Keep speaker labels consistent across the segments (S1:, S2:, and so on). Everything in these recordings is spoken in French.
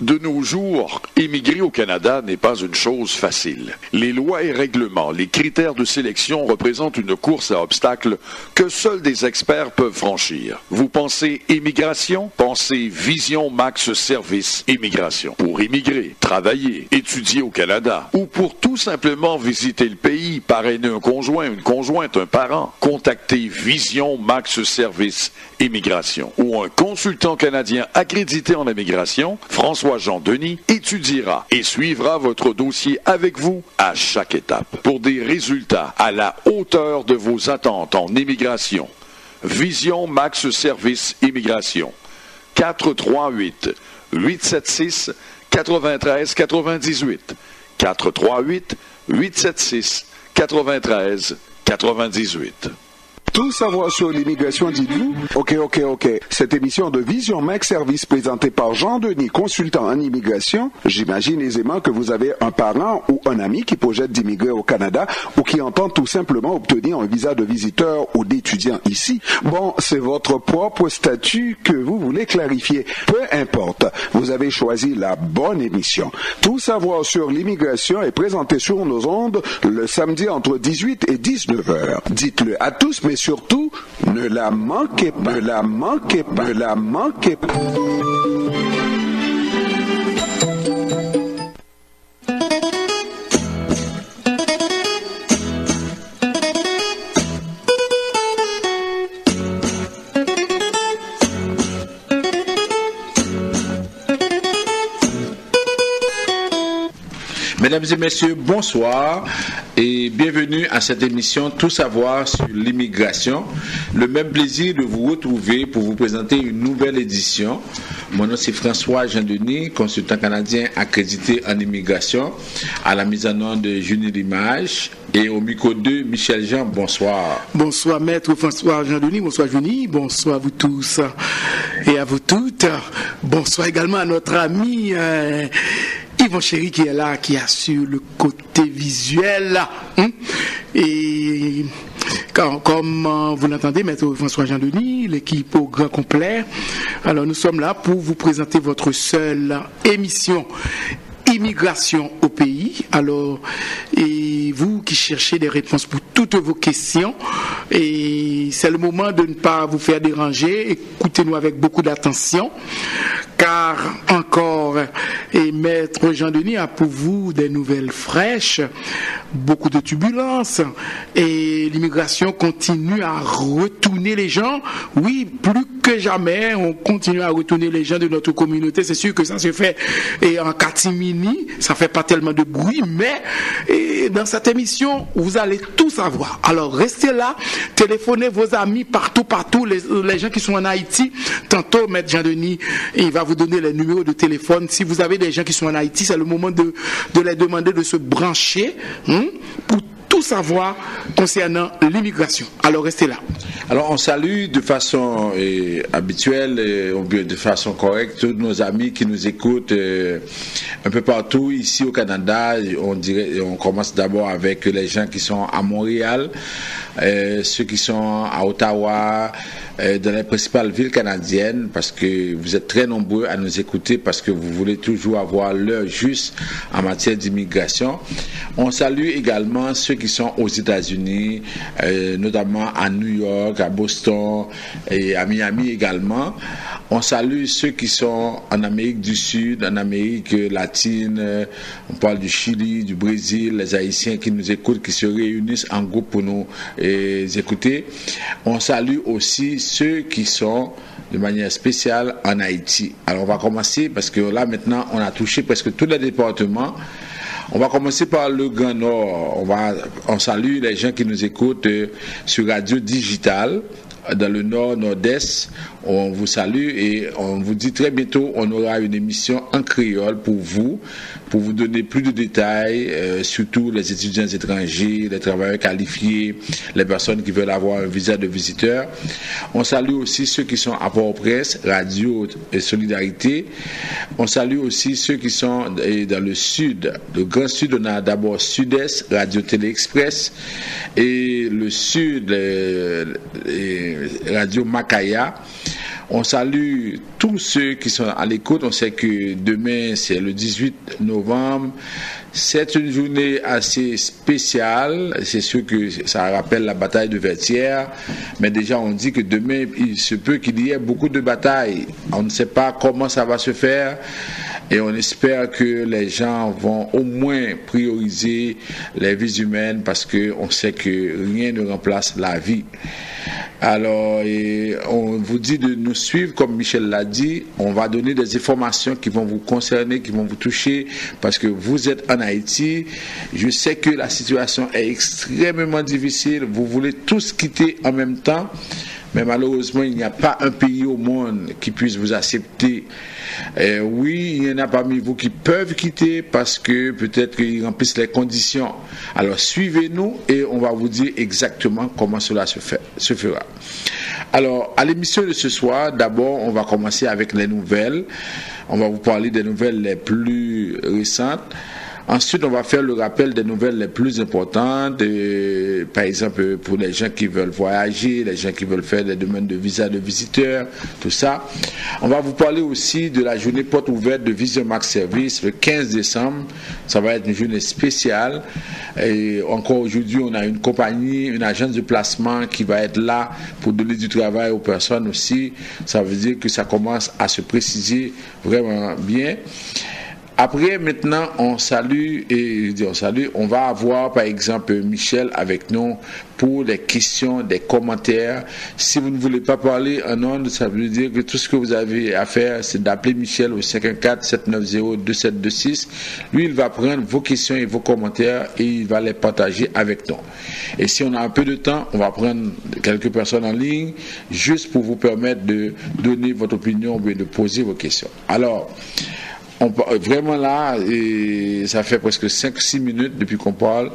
S1: De nos jours, émigrer au Canada n'est pas une chose facile. Les lois et règlements, les critères de sélection représentent une course à obstacles que seuls des experts peuvent franchir. Vous pensez immigration? Pensez Vision Max Service Immigration. Pour immigrer, travailler, étudier au Canada ou pour tout simplement visiter le pays, parrainer un conjoint, une conjointe, un parent, contactez Vision Max Service Immigration ou un consultant canadien accrédité en immigration, François-Jean Denis, étudiera et suivra votre dossier avec vous à chaque étape pour des résultats à la hauteur de vos attentes en immigration. Vision Max Service Immigration. 438-876-9398. 438-876-9398.
S2: Tout savoir sur l'immigration, dites-vous? Ok. Cette émission de Vision Max Service présentée par Jean-Denis, consultant en immigration, j'imagine aisément que vous avez un parent ou un ami qui projette d'immigrer au Canada ou qui entend tout simplement obtenir un visa de visiteur ou d'étudiant ici. Bon, c'est votre propre statut que vous voulez clarifier. Peu importe, vous avez choisi la bonne émission. Tout savoir sur l'immigration est présenté sur nos ondes le samedi entre 18 et 19 heures. Dites-le à tous, mais surtout, ne la manquez pas, ne la manquez pas, ne la manquez pas.
S3: Mesdames et messieurs, bonsoir et bienvenue à cette émission Tout savoir sur l'immigration. Le même plaisir de vous retrouver pour vous présenter une nouvelle édition. Mon nom c'est François-Jean Denis, consultant canadien accrédité en immigration, à la mise en onde de Junie Limage et au micro 2, Michel Jean. Bonsoir.
S4: Bonsoir maître François-Jean Denis, bonsoir Junie, bonsoir à vous tous et à vous toutes. Bonsoir également à notre ami Yvon Chéri qui est là, qui assure le côté visuel. Et comme vous l'entendez, maître François-Jean Denis, l'équipe au grand complet. Alors nous sommes là pour vous présenter votre seule émission Immigration au pays. Alors, et vous qui cherchez des réponses pour toutes vos questions, et c'est le moment de ne pas vous faire déranger. Écoutez-nous avec beaucoup d'attention, car encore, et maître Jean-Denis a pour vous des nouvelles fraîches, beaucoup de turbulences, et l'immigration continue à retourner les gens. Oui, plus que jamais, on continue à retourner les gens de notre communauté. C'est sûr que ça se fait et en catimini, ça fait pas tellement de bruit, mais dans cette émission, vous allez tout savoir. Alors restez là, téléphonez vos amis partout, les gens qui sont en Haïti. Tantôt, maître Jean-Denis, il va vous donner les numéros de téléphone. Si vous avez des gens qui sont en Haïti, c'est le moment de les demander de se brancher pour tout savoir concernant l'immigration. Alors restez là.
S3: Alors on salue de façon habituelle ou bien de façon correcte tous nos amis qui nous écoutent un peu partout ici au Canada. On commence d'abord avec les gens qui sont à Montréal, ceux qui sont à Ottawa, dans les principales villes canadiennes, parce que vous êtes très nombreux à nous écouter, parce que vous voulez toujours avoir l'heure juste en matière d'immigration. On salue également ceux qui sont aux États-Unis, notamment à New York, à Boston et à Miami également. On salue ceux qui sont en Amérique du Sud, en Amérique latine, on parle du Chili, du Brésil, les Haïtiens qui nous écoutent, qui se réunissent en groupe pour nous écouter. On salue aussi ceux qui sont de manière spéciale en Haïti. Alors on va commencer parce que là maintenant on a touché presque tous les départements. On va commencer par le Grand Nord. On salue les gens qui nous écoutent sur Radio Digital dans le Nord-Nord-Est. On vous salue et on vous dit très bientôt on aura une émission en créole pour vous donner plus de détails, surtout les étudiants étrangers, les travailleurs qualifiés, les personnes qui veulent avoir un visa de visiteur. On salue aussi ceux qui sont à Port-au-Prince, Radio et Solidarité. On salue aussi ceux qui sont dans le sud, le Grand Sud. On a d'abord Sud-Est, Radio Télé Express, et le Sud, Radio Macaya. On salue tous ceux qui sont à l'écoute. On sait que demain, c'est le 18 novembre. C'est une journée assez spéciale. C'est sûr que ça rappelle la bataille de Vertières. Mais déjà, on dit que demain, il se peut qu'il y ait beaucoup de batailles. On ne sait pas comment ça va se faire. Et on espère que les gens vont au moins prioriser les vies humaines parce qu'on sait que rien ne remplace la vie. Alors, on vous dit de nous suivre, comme Michel l'a dit. On va donner des informations qui vont vous concerner, qui vont vous toucher, parce que vous êtes en Haïti. Je sais que la situation est extrêmement difficile. Vous voulez tous quitter en même temps, mais malheureusement, il n'y a pas un pays au monde qui puisse vous accepter. Oui, il y en a parmi vous qui peuvent quitter parce que peut-être qu'ils remplissent les conditions. Alors suivez-nous et on va vous dire exactement comment cela se fera. Alors, à l'émission de ce soir, d'abord, on va commencer avec les nouvelles. On va vous parler des nouvelles les plus récentes. Ensuite, on va faire le rappel des nouvelles les plus importantes, par exemple pour les gens qui veulent voyager, les gens qui veulent faire des demandes de visa de visiteurs, tout ça. On va vous parler aussi de la journée porte ouverte de Vision Max Service le 15 décembre. Ça va être une journée spéciale. Et encore aujourd'hui, on a une compagnie, une agence de placement qui va être là pour donner du travail aux personnes aussi. Ça veut dire que ça commence à se préciser vraiment bien. Après, maintenant, on va avoir, par exemple, Michel avec nous pour les questions, des commentaires. Si vous ne voulez pas parler en ondes, ça veut dire que tout ce que vous avez à faire, c'est d'appeler Michel au 514-790-2726. Lui, il va prendre vos questions et vos commentaires et il va les partager avec nous. Et si on a un peu de temps, on va prendre quelques personnes en ligne juste pour vous permettre de donner votre opinion ou de poser vos questions. Alors, vraiment là, ça fait presque 5-6 minutes depuis qu'on parle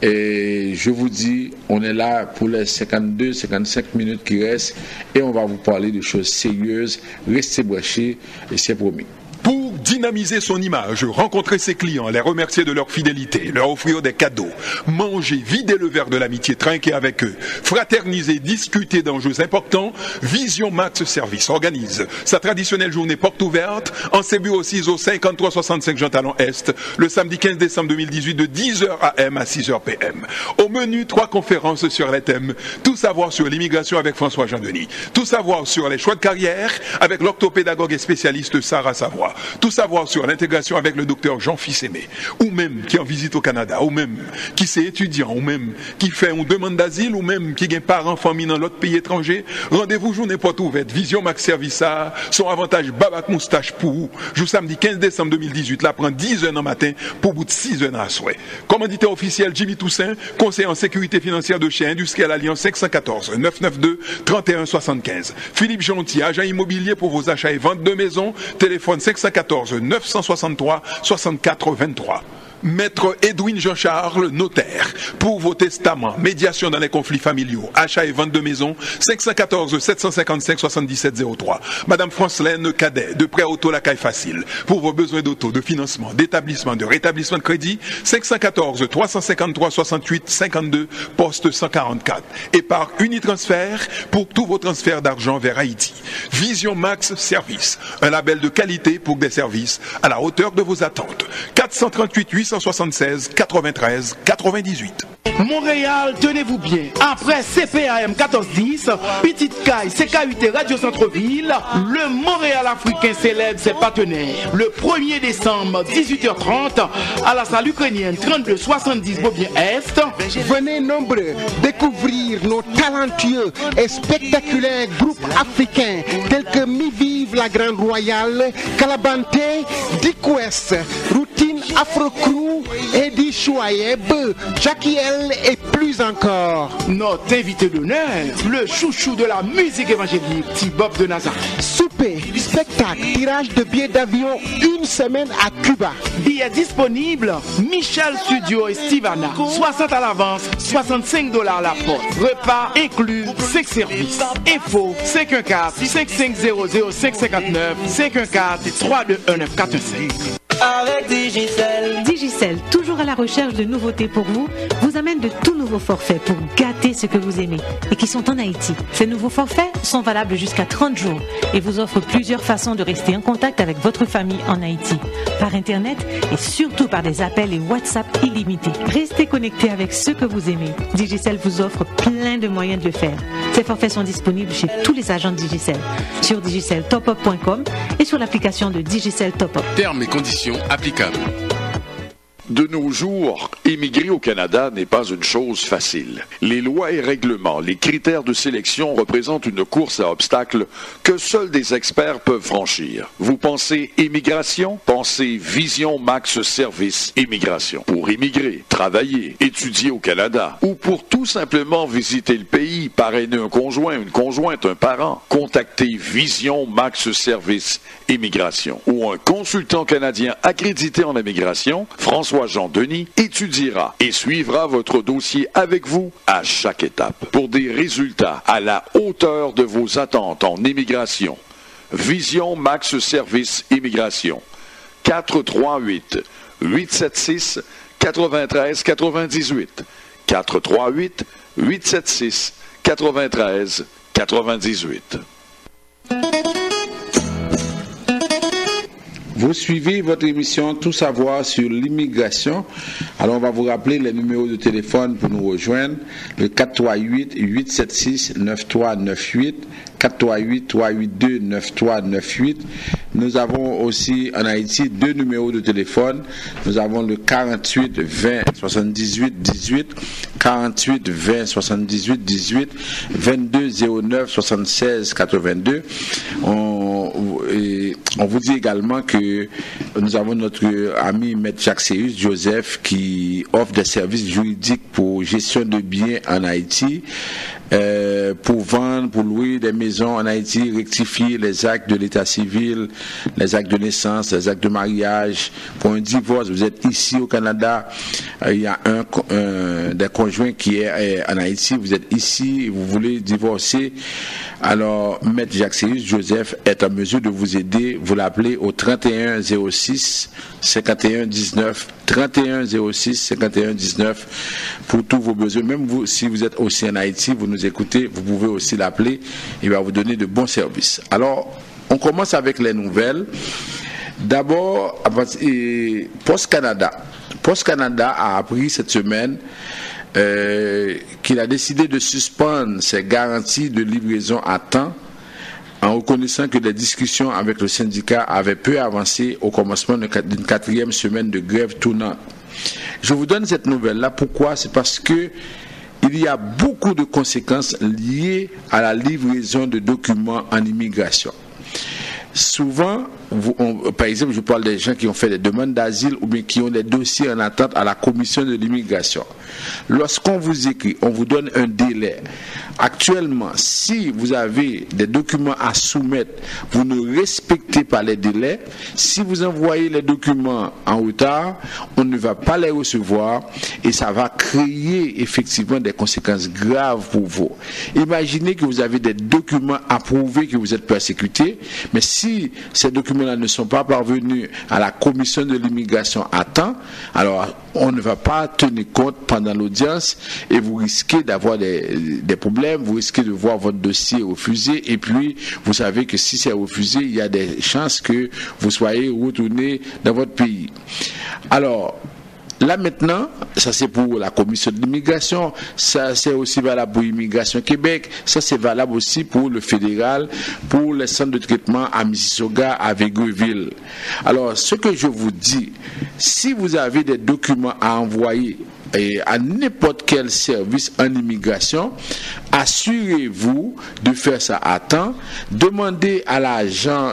S3: et je vous dis, on est là pour les 52-55 minutes qui restent et on va vous parler de choses sérieuses. Restez branchés et c'est promis.
S5: Pour dynamiser son image, rencontrer ses clients, les remercier de leur fidélité, leur offrir des cadeaux, manger, vider le verre de l'amitié, trinquer avec eux, fraterniser, discuter d'enjeux importants, Vision Max Service organise sa traditionnelle journée porte ouverte en ses bureaux 6 au 5365 Jean Talon Est, le samedi 15 décembre 2018 de 10h AM à 6h PM. Au menu, 3 conférences sur les thèmes tout savoir sur l'immigration avec François Jean-Denis, tout savoir sur les choix de carrière avec l'orthopédagogue et spécialiste Sarah Savoie, tout savoir sur l'intégration avec le docteur Jean Fils-Aimé, ou même qui en visite au Canada, ou même qui c'est étudiant, ou même qui fait une demande d'asile, ou même qui a parents famille dans l'autre pays étranger. Rendez-vous journée porte ouverte, Vision Max Service, son avantage Babak Moustache pour vous. Jour samedi 15 décembre 2018, là prend 10h dans matin pour bout de 6h à souhait. Commanditaire officiel Jimmy Toussaint, conseiller en sécurité financière de chez Industriel Alliance 514 992 31 75. Philippe Jonty, agent immobilier pour vos achats et ventes de maisons, téléphone 514 963 64 23. Maître Edwin Jean-Charles, notaire, pour vos testaments, médiation dans les conflits familiaux, achat et vente de maisons, 514 755 77 03. Madame Francelaine Cadet, de prêt auto la caille facile, pour vos besoins d'auto, de financement, d'établissement, de rétablissement de crédit, 514 353 68 52, poste 144. Et par Unitransfert, pour tous vos transferts d'argent vers Haïti. Vision Max Service, un label de qualité pour des services à la hauteur de vos attentes. 438 876 93 98.
S4: Montréal, tenez-vous bien. Après CPAM 1410, Petite Caille, CK8 Radio Centre-Ville, le Montréal africain célèbre ses partenaires. Le 1er décembre, 18h30, à la salle ukrainienne 3270 Beaubien-Est.
S6: Venez nombreux découvrir nos talentueux et spectaculaires groupes africains tels que Mi-Vive la Grande Royale, Calabante, Dick West, Routine Afro Crew, Eddie Chouaïeb, Jackie L et plus encore.
S4: Notre invité d'honneur, le chouchou de la musique évangélique, T-Bob de Nazareth.
S6: Souper, spectacle, tirage de billets d'avion, une semaine à Cuba.
S4: Billets disponibles, Michel Studio et Stivana. 60 à l'avance, $65 la porte. Repas inclus, 5 services. Info 514-5500-559 514-321-945.
S7: Avec Digicel, toujours toujours à la recherche de nouveautés pour vous, vous amène de tout nouveaux forfaits pour gâter ce que vous aimez et qui sont en Haïti. Ces nouveaux forfaits sont valables jusqu'à 30 jours et vous offrent plusieurs façons de rester en contact avec votre famille en Haïti, par Internet et surtout par des appels et WhatsApp illimités. Restez connectés avec ce que vous aimez. Digicel vous offre plein de moyens de le faire. Ces forfaits sont disponibles chez tous les agents de Digicel, sur digiceltopup.com et sur l'application de Digicel Top Up.
S8: Termes et conditions applicables.
S1: De nos jours, émigrer au Canada n'est pas une chose facile. Les lois et règlements, les critères de sélection représentent une course à obstacles que seuls des experts peuvent franchir. Vous pensez immigration? Pensez Vision Max Service Immigration. Pour immigrer, travailler, étudier au Canada ou pour tout simplement visiter le pays, parrainer un conjoint, une conjointe, un parent, contactez Vision Max Service Immigration ou un consultant canadien accrédité en immigration, François-Jean Denis, étudiera et suivra votre dossier avec vous à chaque étape pour des résultats à la hauteur de vos attentes en immigration. Vision Max Service Immigration. 438-876-9398. 438-876-9398.
S3: Vous suivez votre émission Tout savoir sur l'immigration. Alors on va vous rappeler les numéros de téléphone pour nous rejoindre. Le 438-876-9398, 438-382-9398. Nous avons aussi en Haïti 2 numéros de téléphone. Nous avons le 48 20 78 18, 48 20 78 18, 22 09 76 82. On vous dit également que nous avons notre ami Maître Jacques Sérius Joseph qui offre des services juridiques pour gestion de biens en Haïti, pour vendre, pour louer des maisons en Haïti, rectifier les actes de l'état civil, les actes de naissance, les actes de mariage, pour un divorce. Vous êtes ici au Canada, il y a un des conjoints qui est en Haïti, vous êtes ici, vous voulez divorcer. Alors, Maître Jacques Sérius Joseph est en mesure de vous aider. Vous l'appelez au 31 06 51 19, 31 06 51 19 pour tous vos besoins. Même vous, si vous êtes aussi en Haïti, vous nous écoutez, vous pouvez aussi l'appeler. Il va vous donner de bons services. Alors, on commence avec les nouvelles. D'abord, Post Canada. Post Canada a appris cette semaine qu'il a décidé de suspendre ses garanties de livraison à temps en reconnaissant que les discussions avec le syndicat avaient peu avancé au commencement d'une 4e semaine de grève tournante. Je vous donne cette nouvelle-là. Pourquoi? C'est parce que il y a beaucoup de conséquences liées à la livraison de documents en immigration. Souvent, par exemple, je parle des gens qui ont fait des demandes d'asile ou bien qui ont des dossiers en attente à la commission de l'immigration. Lorsqu'on vous écrit, on vous donne un délai. Actuellement, si vous avez des documents à soumettre, vous ne respectez pas les délais. Si vous envoyez les documents en retard, on ne va pas les recevoir et ça va créer effectivement des conséquences graves pour vous. Imaginez que vous avez des documents à prouver que vous êtes persécuté, mais si ces documents-là ne sont pas parvenus à la commission de l'immigration à temps, alors on ne va pas tenir compte pendant l'audience et vous risquez d'avoir des problèmes, vous risquez de voir votre dossier refusé et puis vous savez que si c'est refusé, il y a des chances que vous soyez retourné dans votre pays. Alors, là maintenant, ça c'est pour la commission de l'immigration, ça c'est aussi valable pour l'immigration Québec, ça c'est valable aussi pour le fédéral, pour les centres de traitement à Mississauga, à Végreville. Alors ce que je vous dis, si vous avez des documents à envoyer à n'importe quel service en immigration, assurez-vous de faire ça à temps. Demandez à l'agent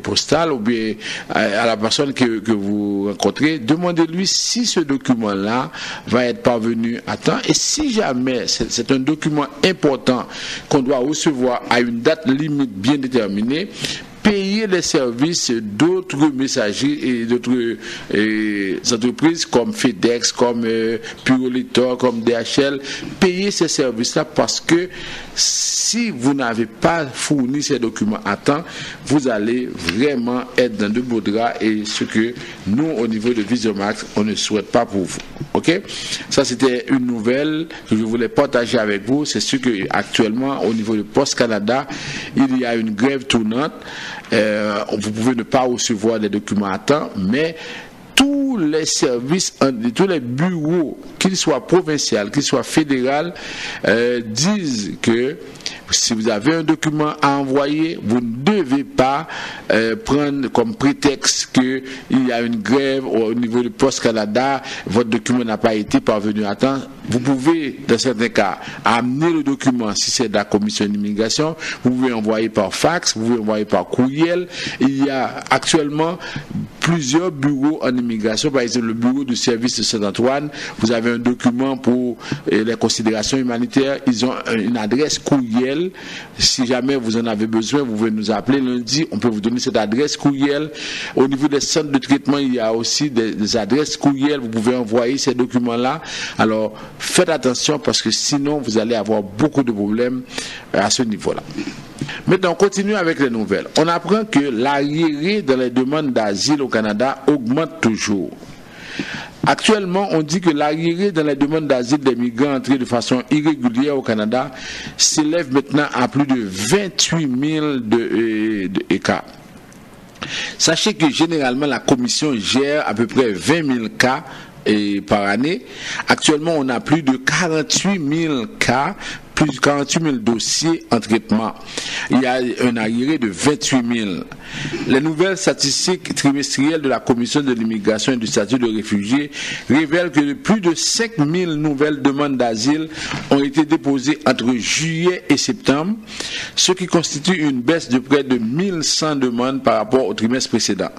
S3: postal ou bien à la personne que vous rencontrez, demandez-lui si ce document-là va être parvenu à temps. Et si jamais c'est un document important qu'on doit recevoir à une date limite bien déterminée, payez payer les services d'autres messagers et d'autres entreprises comme FedEx, comme Purolator, comme DHL, payer ces services-là parce que si vous n'avez pas fourni ces documents à temps, vous allez vraiment être dans de beaux draps et ce que nous, au niveau de Visiomax, on ne souhaite pas pour vous. Ok? Ça, c'était une nouvelle que je voulais partager avec vous. C'est sûr qu'actuellement, au niveau de Post Canada, il y a une grève tournante. Vous pouvez ne pas recevoir des documents à temps, mais tous les services, tous les bureaux, qu'ils soient provinciaux, qu'ils soient fédéraux, disent que si vous avez un document à envoyer, vous ne devez pas prendre comme prétexte qu'il y a une grève au niveau du Post Canada, votre document n'a pas été parvenu à temps. Vous pouvez, dans certains cas, amener le document si c'est de la commission d'immigration, vous pouvez envoyer par fax, vous pouvez envoyer par courriel. Il y a actuellement plusieurs bureaux en immigration, par exemple le bureau du service de Saint-Antoine, vous avez un document pour les considérations humanitaires, ils ont une adresse courriel. Si jamais vous en avez besoin, vous pouvez nous appeler lundi, on peut vous donner cette adresse courriel. Au niveau des centres de traitement, il y a aussi des adresses courriel, vous pouvez envoyer ces documents-là. Alors, faites attention parce que sinon, vous allez avoir beaucoup de problèmes à ce niveau-là. Maintenant, on continue avec les nouvelles. On apprend que l'arriéré dans les demandes d'asile au Canada augmente toujours. Actuellement, on dit que l'arriéré dans les demandes d'asile des migrants entrés de façon irrégulière au Canada s'élève maintenant à plus de 28 000 de cas. Sachez que généralement, la commission gère à peu près 20 000 cas par année. Actuellement, on a plus de 48 000 cas, plus de 48 000 dossiers en traitement. Il y a un arriéré de 28 000. Les nouvelles statistiques trimestrielles de la Commission de l'immigration et du statut de réfugié révèlent que plus de 5 000 nouvelles demandes d'asile ont été déposées entre juillet et septembre, ce qui constitue une baisse de près de 1100 demandes par rapport au trimestre précédent.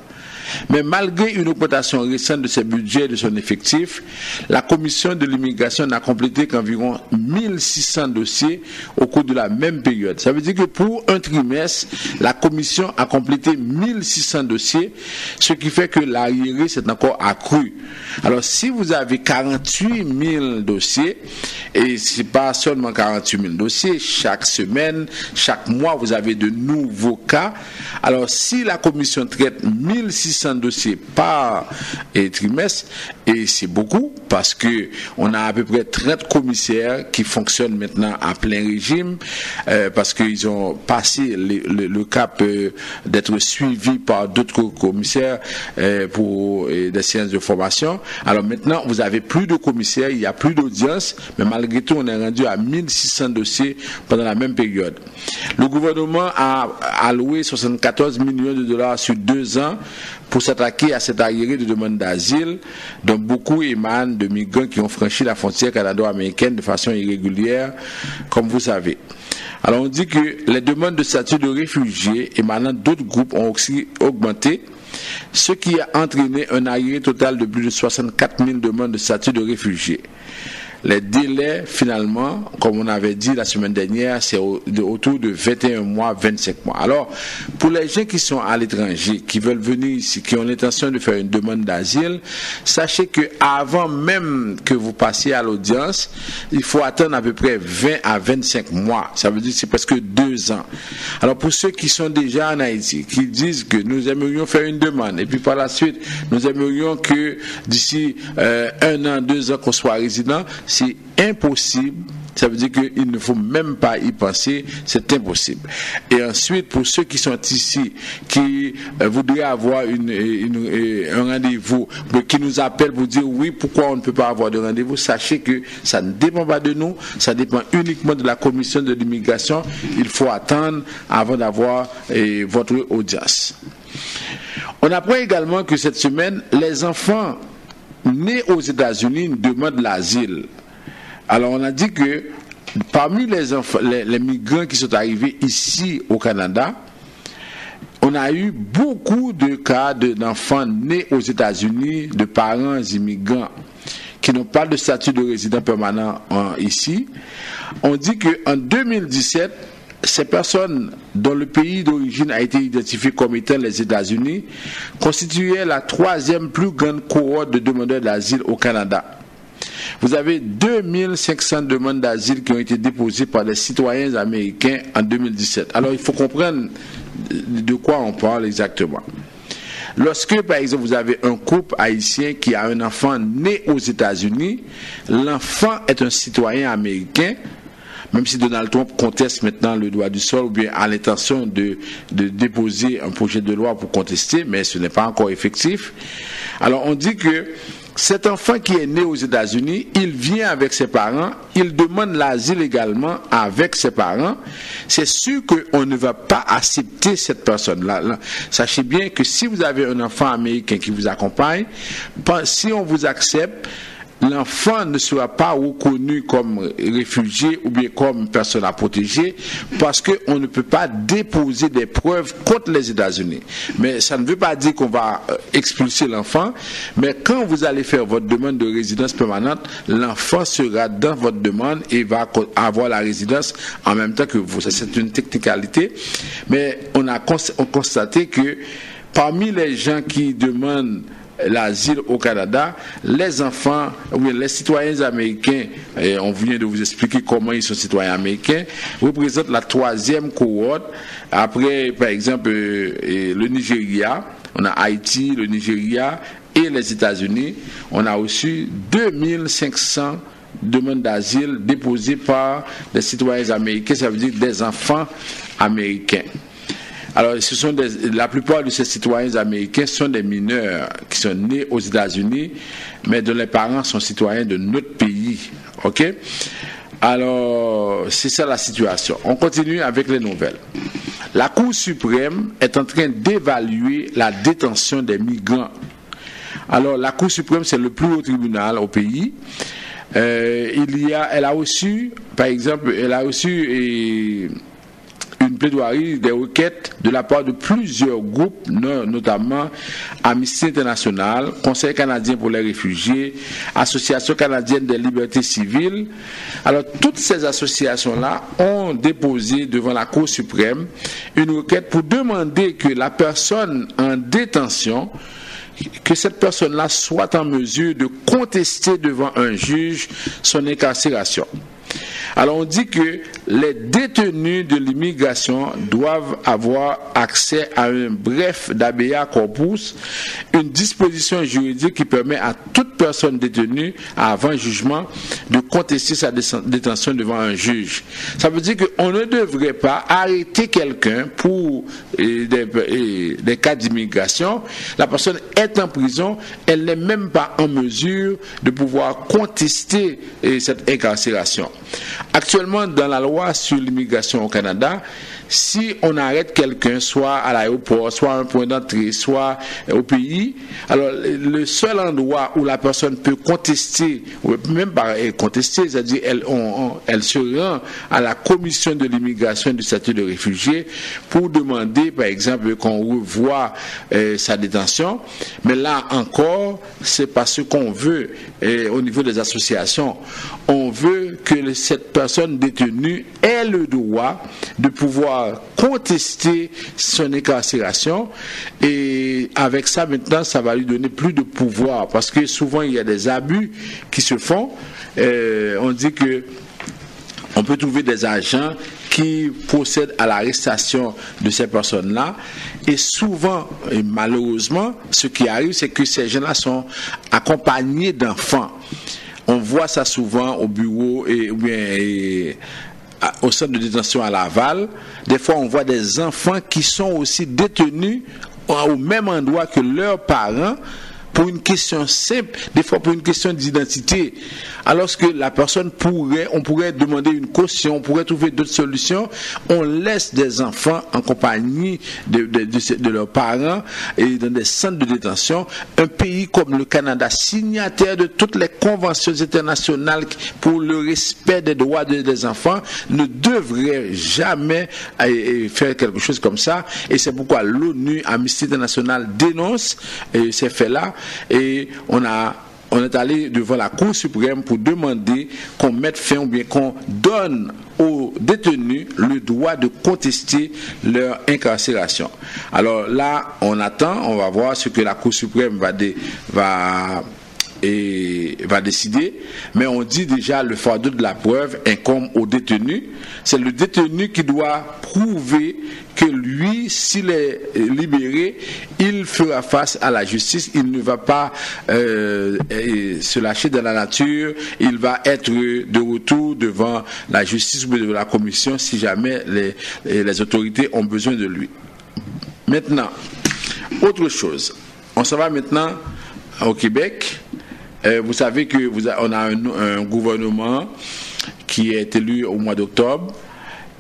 S3: Mais malgré une augmentation récente de ses budgets et de son effectif, la Commission de l'immigration n'a complété qu'environ 1600 dossiers au cours de la même période. Ça veut dire que pour un trimestre, la Commission a complété 1600 dossiers, ce qui fait que l'arriéré s'est encore accru. Alors si vous avez 48 000 dossiers, et ce n'est pas seulement 48 000 dossiers, chaque semaine, chaque mois, vous avez de nouveaux cas. Alors si la Commission traite 1600 dossiers par trimestre, et c'est beaucoup parce que on a à peu près 30 commissaires qui fonctionnent maintenant à plein régime parce qu'ils ont passé le cap d'être suivis par d'autres commissaires pour des séances de formation. Alors maintenant vous avez plus de commissaires, il n'y a plus d'audience, mais malgré tout on est rendu à 1600 dossiers pendant la même période. Le gouvernement a alloué 74 millions de dollars sur 2 ans pour s'attaquer à cet arriéré de demande d'asile, dont beaucoup émanent de migrants qui ont franchi la frontière canado-américaine de façon irrégulière, comme vous savez. Alors on dit que les demandes de statut de réfugié émanant d'autres groupes ont aussi augmenté, ce qui a entraîné un arriéré total de plus de 64 000 demandes de statut de réfugié. Les délais, finalement, comme on avait dit la semaine dernière, c'est autour de 21 mois, 25 mois. Alors, pour les gens qui sont à l'étranger, qui veulent venir ici, qui ont l'intention de faire une demande d'asile, sachez que avant même que vous passiez à l'audience, il faut attendre à peu près 20 à 25 mois. Ça veut dire que c'est presque 2 ans. Alors, pour ceux qui sont déjà en Haïti, qui disent que nous aimerions faire une demande, et puis par la suite, nous aimerions que d'ici 1 an, 2 ans qu'on soit résident, c'est impossible. Ça veut dire qu'il ne faut même pas y penser, c'est impossible. Et ensuite, pour ceux qui sont ici, qui voudraient avoir un rendez-vous, qui nous appellent pour dire oui, pourquoi on ne peut pas avoir de rendez-vous, sachez que ça ne dépend pas de nous, ça dépend uniquement de la commission de l'immigration. Il faut attendre avant d'avoir votre audience. On apprend également que cette semaine, les enfants nés aux États-Unis demandent l'asile. Alors on a dit que parmi les enfants, les migrants qui sont arrivés ici au Canada, on a eu beaucoup de cas d'enfants nés aux États-Unis, de parents immigrants qui n'ont pas de statut de résident permanent ici. On dit qu'en 2017, ces personnes dont le pays d'origine a été identifié comme étant les États-Unis constituaient la 3e plus grande cohorte de demandeurs d'asile au Canada. Vous avez 2500 demandes d'asile qui ont été déposées par des citoyens américains en 2017. Alors il faut comprendre de quoi on parle exactement. Lorsque, par exemple, vous avez un couple haïtien qui a un enfant né aux États-Unis, l'enfant est un citoyen américain, même si Donald Trump conteste maintenant le droit du sol ou bien a l'intention de déposer un projet de loi pour contester, mais ce n'est pas encore effectif. Alors on dit que cet enfant qui est né aux États-Unis, il vient avec ses parents, il demande l'asile également avec ses parents. C'est sûr qu'on ne va pas accepter cette personne-là. Sachez bien que si vous avez un enfant américain qui vous accompagne, si on vous accepte, l'enfant ne sera pas reconnu comme réfugié ou bien comme personne à protéger parce qu'on ne peut pas déposer des preuves contre les États-Unis. Mais ça ne veut pas dire qu'on va expulser l'enfant, mais quand vous allez faire votre demande de résidence permanente, l'enfant sera dans votre demande et va avoir la résidence en même temps que vous. C'est une technicalité, mais on a constaté que parmi les gens qui demandent l'asile au Canada, les enfants, oui, les citoyens américains, et on vient de vous expliquer comment ils sont citoyens américains, représentent la 3e cohorte. Après, par exemple, le Nigeria, on a Haïti, le Nigeria et les États-Unis. On a reçu 2500 demandes d'asile déposées par des citoyens américains, ça veut dire des enfants américains. Alors, la plupart de ces citoyens américains sont des mineurs qui sont nés aux États-Unis, mais dont les parents sont citoyens de notre pays. OK? Alors, c'est ça la situation. On continue avec les nouvelles. La Cour suprême est en train d'évaluer la détention des migrants. Alors, la Cour suprême, c'est le plus haut tribunal au pays. Elle a reçu, par exemple, une plaidoirie, des requêtes de la part de plusieurs groupes, notamment Amnesty International, Conseil canadien pour les réfugiés, Association canadienne des libertés civiles. Alors, toutes ces associations-là ont déposé devant la Cour suprême une requête pour demander que la personne en détention, que cette personne-là soit en mesure de contester devant un juge son incarcération. Alors on dit que les détenus de l'immigration doivent avoir accès à un bref d'habeas corpus, une disposition juridique qui permet à toute personne détenue avant jugement de contester sa détention devant un juge. Ça veut dire qu'on ne devrait pas arrêter quelqu'un pour des cas d'immigration. La personne est en prison, elle n'est même pas en mesure de pouvoir contester cette incarcération. Actuellement, dans la loi sur l'immigration au Canada, si on arrête quelqu'un, soit à l'aéroport, soit à un point d'entrée, soit au pays, alors le seul endroit où la personne peut contester, ou même pas contester, c'est-à-dire elle se rend à la commission de l'immigration du statut de réfugié pour demander, par exemple, qu'on revoie sa détention. Mais là encore, c'est pas ce qu'on veut au niveau des associations. On veut que cette personne détenue ait le droit de pouvoir contester son incarcération, et avec ça maintenant ça va lui donner plus de pouvoir, parce que souvent il y a des abus qui se font. On dit que on peut trouver des agents qui procèdent à l'arrestation de ces personnes-là, et souvent, et malheureusement, ce qui arrive, c'est que ces gens-là sont accompagnés d'enfants. On voit ça souvent au bureau au centre de détention à Laval. Des fois, on voit des enfants qui sont aussi détenus au même endroit que leurs parents, pour une question simple, des fois pour une question d'identité. Alors que la personne on pourrait demander une caution, on pourrait trouver d'autres solutions. On laisse des enfants en compagnie de leurs parents et dans des centres de détention. Un pays comme le Canada, signataire de toutes les conventions internationales pour le respect des droits des enfants, ne devrait jamais faire quelque chose comme ça. Et c'est pourquoi l'ONU, Amnesty International, dénonce ces faits-là. Et on est allé devant la Cour suprême pour demander qu'on mette fin ou bien qu'on donne aux détenus le droit de contester leur incarcération. Alors là, on attend, on va voir ce que la Cour suprême va décider, mais on dit déjà le fardeau de la preuve incombe au détenu. C'est le détenu qui doit prouver que lui, s'il est libéré, il fera face à la justice, il ne va pas se lâcher dans la nature, il va être de retour devant la justice ou devant la commission si jamais les autorités ont besoin de lui. Maintenant, autre chose, on s'en va maintenant au Québec. Vous savez que on a un gouvernement qui est élu au mois d'octobre,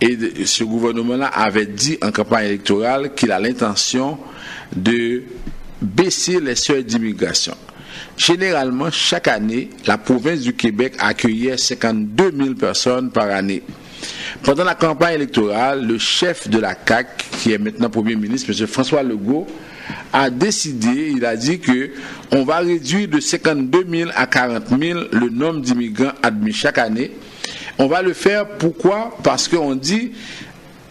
S3: et ce gouvernement-là avait dit en campagne électorale qu'il a l'intention de baisser les seuils d'immigration. Généralement, chaque année, la province du Québec accueillait 52 000 personnes par année. Pendant la campagne électorale, le chef de la CAQ, qui est maintenant Premier ministre, M. François Legault, a décidé, il a dit que on va réduire de 52 000 à 40 000 le nombre d'immigrants admis chaque année. On va le faire, pourquoi? Parce qu'on dit,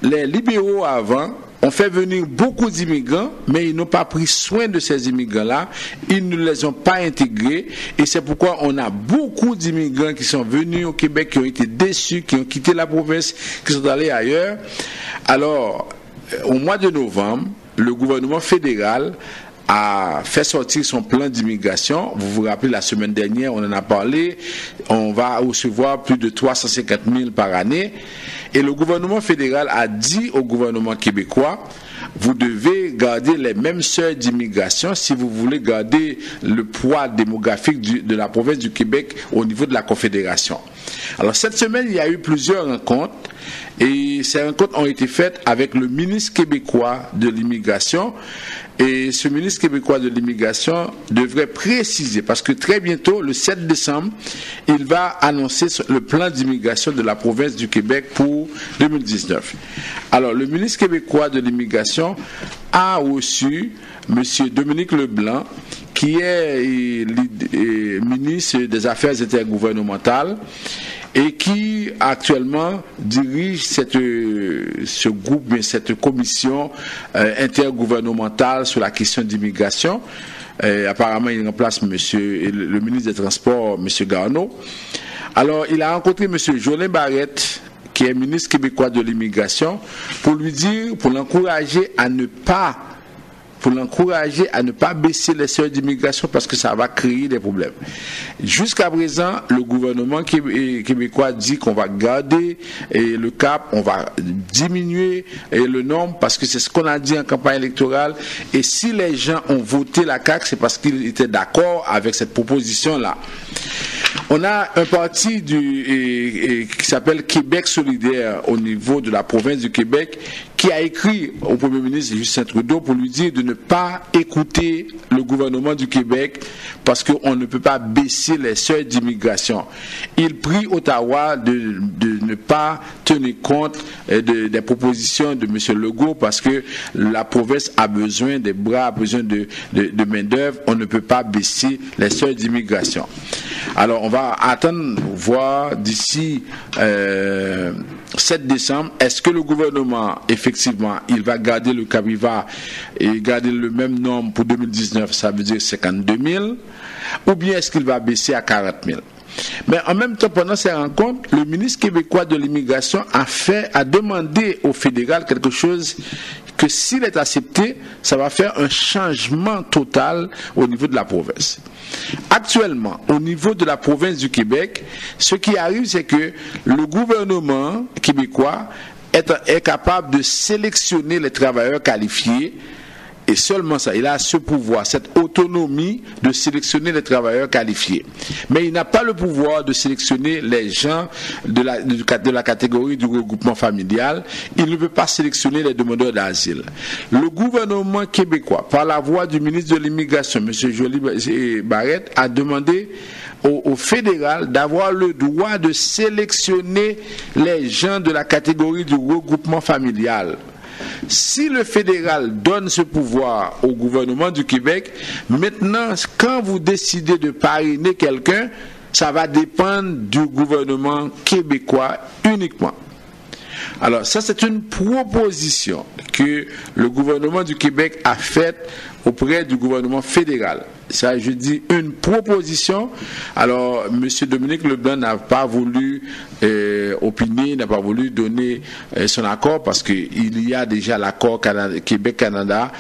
S3: les libéraux avant ont fait venir beaucoup d'immigrants, mais ils n'ont pas pris soin de ces immigrants-là, ils ne les ont pas intégrés, et c'est pourquoi on a beaucoup d'immigrants qui sont venus au Québec, qui ont été déçus, qui ont quitté la province, qui sont allés ailleurs. Alors, au mois de novembre, le gouvernement fédéral a fait sortir son plan d'immigration. Vous vous rappelez, la semaine dernière, on en a parlé. On va recevoir plus de 350 000 par année. Et le gouvernement fédéral a dit au gouvernement québécois, vous devez garder les mêmes seuils d'immigration si vous voulez garder le poids démographique de la province du Québec au niveau de la Confédération. Alors cette semaine, il y a eu plusieurs rencontres et ces rencontres ont été faites avec le ministre québécois de l'immigration. Et ce ministre québécois de l'immigration devrait préciser, parce que très bientôt, le 7 décembre, il va annoncer le plan d'immigration de la province du Québec pour 2019. Alors, le ministre québécois de l'immigration a reçu M. Dominique Leblanc, qui est ministre des Affaires intergouvernementales, et qui actuellement dirige ce groupe, cette commission intergouvernementale sur la question d'immigration. Apparemment, il remplace le ministre des Transports, M. Garneau. Alors, il a rencontré M. Jolin Barrette, qui est ministre québécois de l'immigration, pour l'encourager à ne pas baisser les seuils d'immigration parce que ça va créer des problèmes. Jusqu'à présent, le gouvernement québécois dit qu'on va garder le cap, on va diminuer le nombre parce que c'est ce qu'on a dit en campagne électorale. Et si les gens ont voté la CAQ, c'est parce qu'ils étaient d'accord avec cette proposition-là. On a un parti qui s'appelle Québec solidaire au niveau de la province du Québec qui a écrit au Premier ministre Justin Trudeau pour lui dire de ne pas écouter le gouvernement du Québec parce qu'on ne peut pas baisser les seuils d'immigration. Il prie Ottawa de ne pas tenir compte des propositions de M. Legault parce que la province a besoin des bras, a besoin de main-d'œuvre. On ne peut pas baisser les seuils d'immigration. Alors, on va attendre, voir d'ici 7 décembre, est-ce que le gouvernement, effectivement, il va garder le cap, il va garder le même nombre pour 2019, ça veut dire 52 000, ou bien est-ce qu'il va baisser à 40 000? Mais en même temps, pendant ces rencontres, le ministre québécois de l'immigration a demandé au fédéral quelque chose que s'il est accepté, ça va faire un changement total au niveau de la province. Actuellement, au niveau de la province du Québec, ce qui arrive, c'est que le gouvernement québécois est capable de sélectionner les travailleurs qualifiés. Et seulement ça, il a ce pouvoir, cette autonomie de sélectionner les travailleurs qualifiés. Mais il n'a pas le pouvoir de sélectionner les gens de la catégorie du regroupement familial. Il ne peut pas sélectionner les demandeurs d'asile. Le gouvernement québécois, par la voix du ministre de l'Immigration, M. Jolin Barrette, a demandé au fédéral d'avoir le droit de sélectionner les gens de la catégorie du regroupement familial. Si le fédéral donne ce pouvoir au gouvernement du Québec, maintenant, quand vous décidez de parrainer quelqu'un, ça va dépendre du gouvernement québécois uniquement. Alors ça, c'est une proposition que le gouvernement du Québec a faite auprès du gouvernement fédéral. Ça, je dis une proposition. Alors, M. Dominique Leblanc n'a pas voulu opiner, n'a pas voulu donner son accord parce qu'il y a déjà l'accord Québec-Canada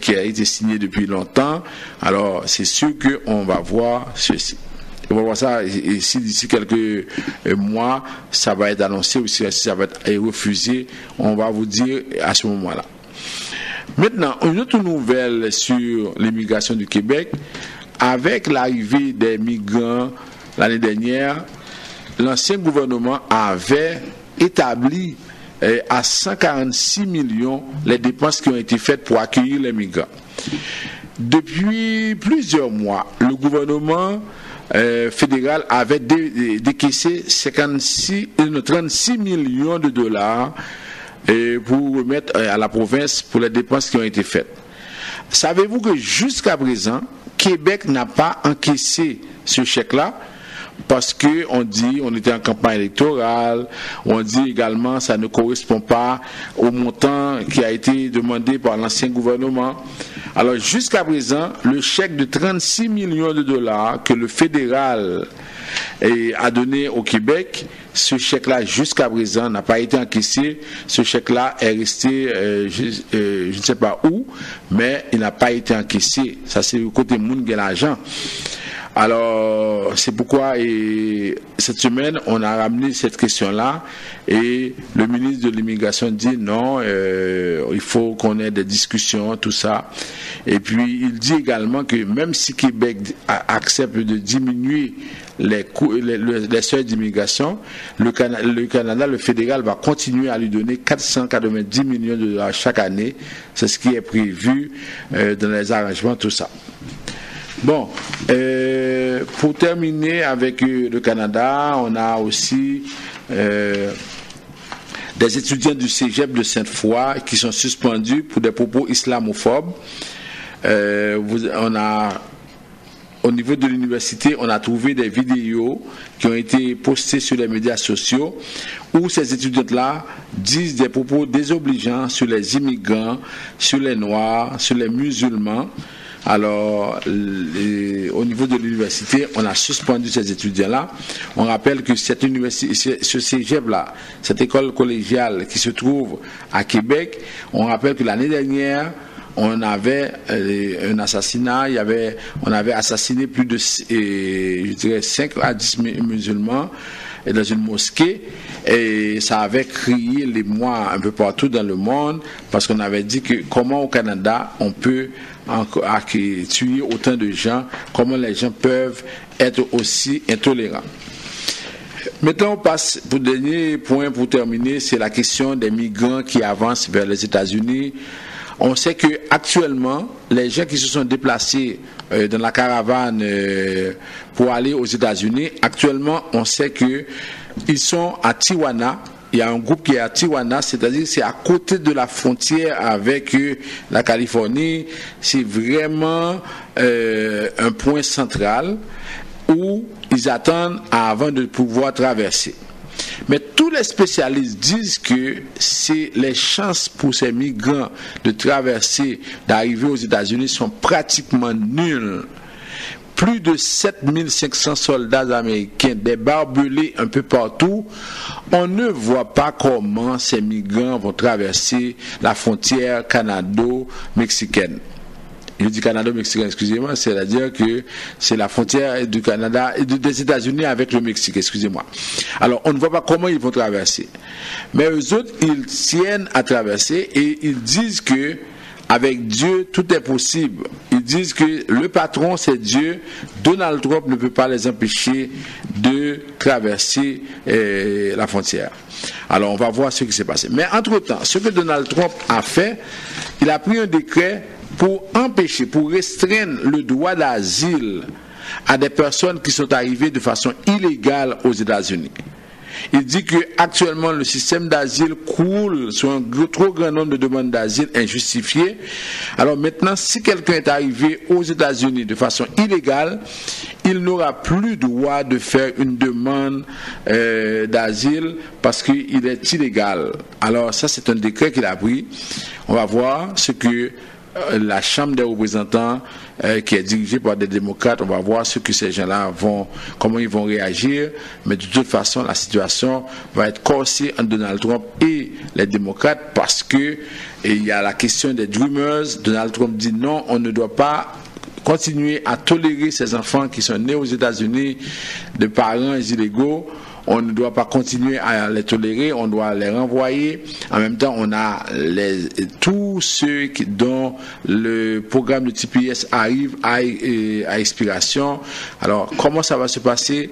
S3: qui a été signé depuis longtemps. Alors, c'est sûr qu'on va voir ceci. On va voir ça, et si d'ici quelques mois, ça va être annoncé ou si ça va être refusé, on va vous dire à ce moment-là. Maintenant, une autre nouvelle sur l'immigration du Québec. Avec l'arrivée des migrants l'année dernière, l'ancien gouvernement avait établi à 146 millions les dépenses qui ont été faites pour accueillir les migrants. Depuis plusieurs mois, le gouvernement fédéral avait décaissé 36 millions de dollars pour remettre à la province pour les dépenses qui ont été faites. Savez-vous que jusqu'à présent, Québec n'a pas encaissé ce chèque-là? Parce que on dit, on était en campagne électorale, on dit également ça ne correspond pas au montant qui a été demandé par l'ancien gouvernement. Alors jusqu'à présent, le chèque de 36 millions de dollars que le fédéral a donné au Québec, ce chèque-là jusqu'à présent n'a pas été encaissé. Ce chèque-là est resté, je ne sais pas où, mais il n'a pas été encaissé. Ça c'est le côté moun qui a l'argent. Alors, c'est pourquoi cette semaine, on a ramené cette question-là et le ministre de l'immigration dit non, il faut qu'on ait des discussions, tout ça. Et puis, il dit également que même si Québec accepte de diminuer les seuils d'immigration, le Canada, le fédéral, va continuer à lui donner 490 millions de dollars chaque année. C'est ce qui est prévu dans les arrangements, tout ça. Bon, pour terminer avec le Canada, on a aussi des étudiants du Cégep de Sainte-Foy qui sont suspendus pour des propos islamophobes. Au niveau de l'université, on a trouvé des vidéos qui ont été postées sur les médias sociaux où ces étudiantes-là disent des propos désobligeants sur les immigrants, sur les Noirs, sur les musulmans. Alors, au niveau de l'université, on a suspendu ces étudiants-là. On rappelle que cette université, ce cégep-là, cette école collégiale qui se trouve à Québec, on rappelle que l'année dernière, on avait un assassinat, on avait assassiné plus de, je dirais, 5 à 10 musulmans dans une mosquée, et ça avait crié l'émoi un peu partout dans le monde, parce qu'on avait dit que comment au Canada on peut tuer autant de gens, comment les gens peuvent être aussi intolérants. Maintenant, on passe pour le dernier point pour terminer, c'est la question des migrants qui avancent vers les États-Unis. On sait que actuellement, les gens qui se sont déplacés dans la caravane pour aller aux États-Unis, actuellement, on sait que ils sont à Tijuana. Il y a un groupe qui est à Tijuana, c'est-à-dire c'est à côté de la frontière avec la Californie. C'est vraiment un point central où ils attendent avant de pouvoir traverser. Mais tous les spécialistes disent que les chances pour ces migrants de traverser, d'arriver aux États-Unis sont pratiquement nulles. Plus de 7500 soldats américains, des barbelés un peu partout. On ne voit pas comment ces migrants vont traverser la frontière canado-mexicaine. Je dis canado-mexicain, excusez-moi, c'est-à-dire que c'est la frontière du Canada et des États-Unis avec le Mexique, excusez-moi. Alors, on ne voit pas comment ils vont traverser. Mais eux autres, ils tiennent à traverser et ils disent que avec Dieu, tout est possible. Ils disent que le patron, c'est Dieu. Donald Trump ne peut pas les empêcher de traverser la frontière. Alors, on va voir ce qui s'est passé. Mais entre-temps, ce que Donald Trump a fait, il a pris un décret pour empêcher, pour restreindre le droit d'asile à des personnes qui sont arrivées de façon illégale aux États-Unis. Il dit que actuellement le système d'asile coule sur un trop grand nombre de demandes d'asile injustifiées. Alors maintenant, si quelqu'un est arrivé aux États-Unis de façon illégale, il n'aura plus droit de faire une demande d'asile parce qu'il est illégal. Alors ça, c'est un décret qu'il a pris. On va voir ce que la Chambre des représentants qui est dirigée par des démocrates, on va voir ce que ces gens-là comment ils vont réagir, mais de toute façon la situation va être corsée entre Donald Trump et les démocrates parce que il y a la question des Dreamers. Donald Trump dit non, on ne doit pas continuer à tolérer ces enfants qui sont nés aux États-Unis de parents illégaux. On ne doit pas continuer à les tolérer, on doit les renvoyer. En même temps, on a tous ceux dont le programme de TPS arrive à expiration. Alors, comment ça va se passer?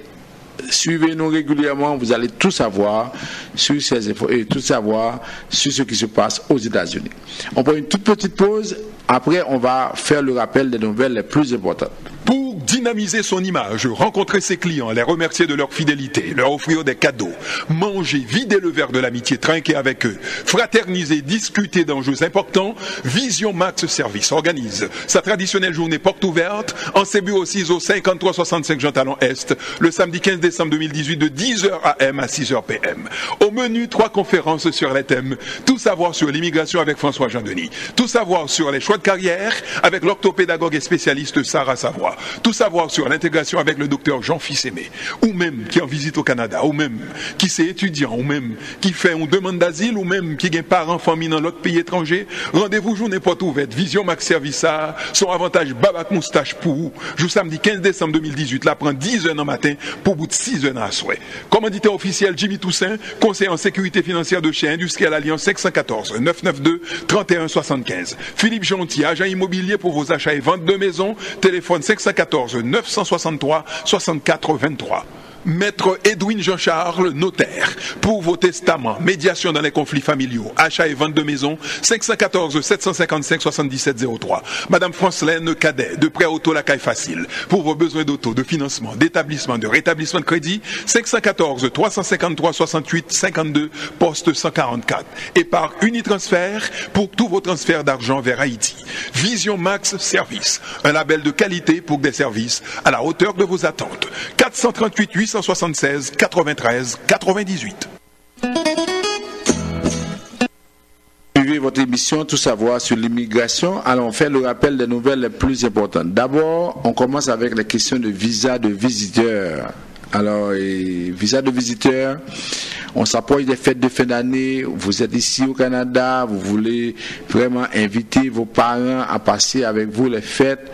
S3: Suivez-nous régulièrement, vous allez tout savoir sur ces infos et tout savoir sur ce qui se passe aux États-Unis. On prend une toute petite pause, après on va faire le rappel des nouvelles les plus importantes.
S5: Pour dynamiser son image, rencontrer ses clients, les remercier de leur fidélité, leur offrir des cadeaux, manger, vider le verre de l'amitié, trinquer avec eux, fraterniser, discuter d'enjeux importants, Vision Max Service organise sa traditionnelle journée porte ouverte en ses bureaux 6 au 5365 Jean Talon Est, le samedi 15 décembre 2018 de 10h AM à 6h PM. Au menu, 3 conférences sur les thèmes tout savoir sur l'immigration avec François Jean-Denis, tout savoir sur les choix de carrière avec l'orthopédagogue et spécialiste Sarah Savoie, tout savoir sur l'intégration avec le docteur Jean Fils-Aimé, ou même qui est en visite au Canada, ou même qui c'est étudiant, ou même qui fait une demande d'asile, ou même qui est parent famille dans l'autre pays étranger. Rendez-vous journée porte ouverte, Vision Max Service, son avantage Babac Moustache pour vous. Jour samedi 15 décembre 2018, là prend 10h dans le matin pour bout de 6h à souhait. Commanditaire officiel Jimmy Toussaint, conseiller en sécurité financière de chez Industriel Alliance 514 992 31 75. Philippe Jonty, agent immobilier pour vos achats et ventes de maisons, téléphone 514 963 64 23. Maître Edwin Jean-Charles, notaire, pour vos testaments, médiation dans les conflits familiaux, achat et vente de maisons, 514 755 77 03. Madame Francelaine Cadet, de prêt auto la caille facile, pour vos besoins d'auto, de financement, d'établissement, de rétablissement de crédit, 514 353 68 52, poste 144. Et par Unitransfert, pour tous vos transferts d'argent vers Haïti. Vision Max Service, un label de qualité pour des services à la hauteur de vos attentes. 438 876 93 98.
S3: Suivez votre émission Tout savoir sur l'immigration. Alors on fait le rappel des nouvelles les plus importantes. D'abord, on commence avec les questions de visa de visiteurs. Alors, visa de visiteurs, on s'approche des fêtes de fin d'année, vous êtes ici au Canada, vous voulez vraiment inviter vos parents à passer avec vous les fêtes.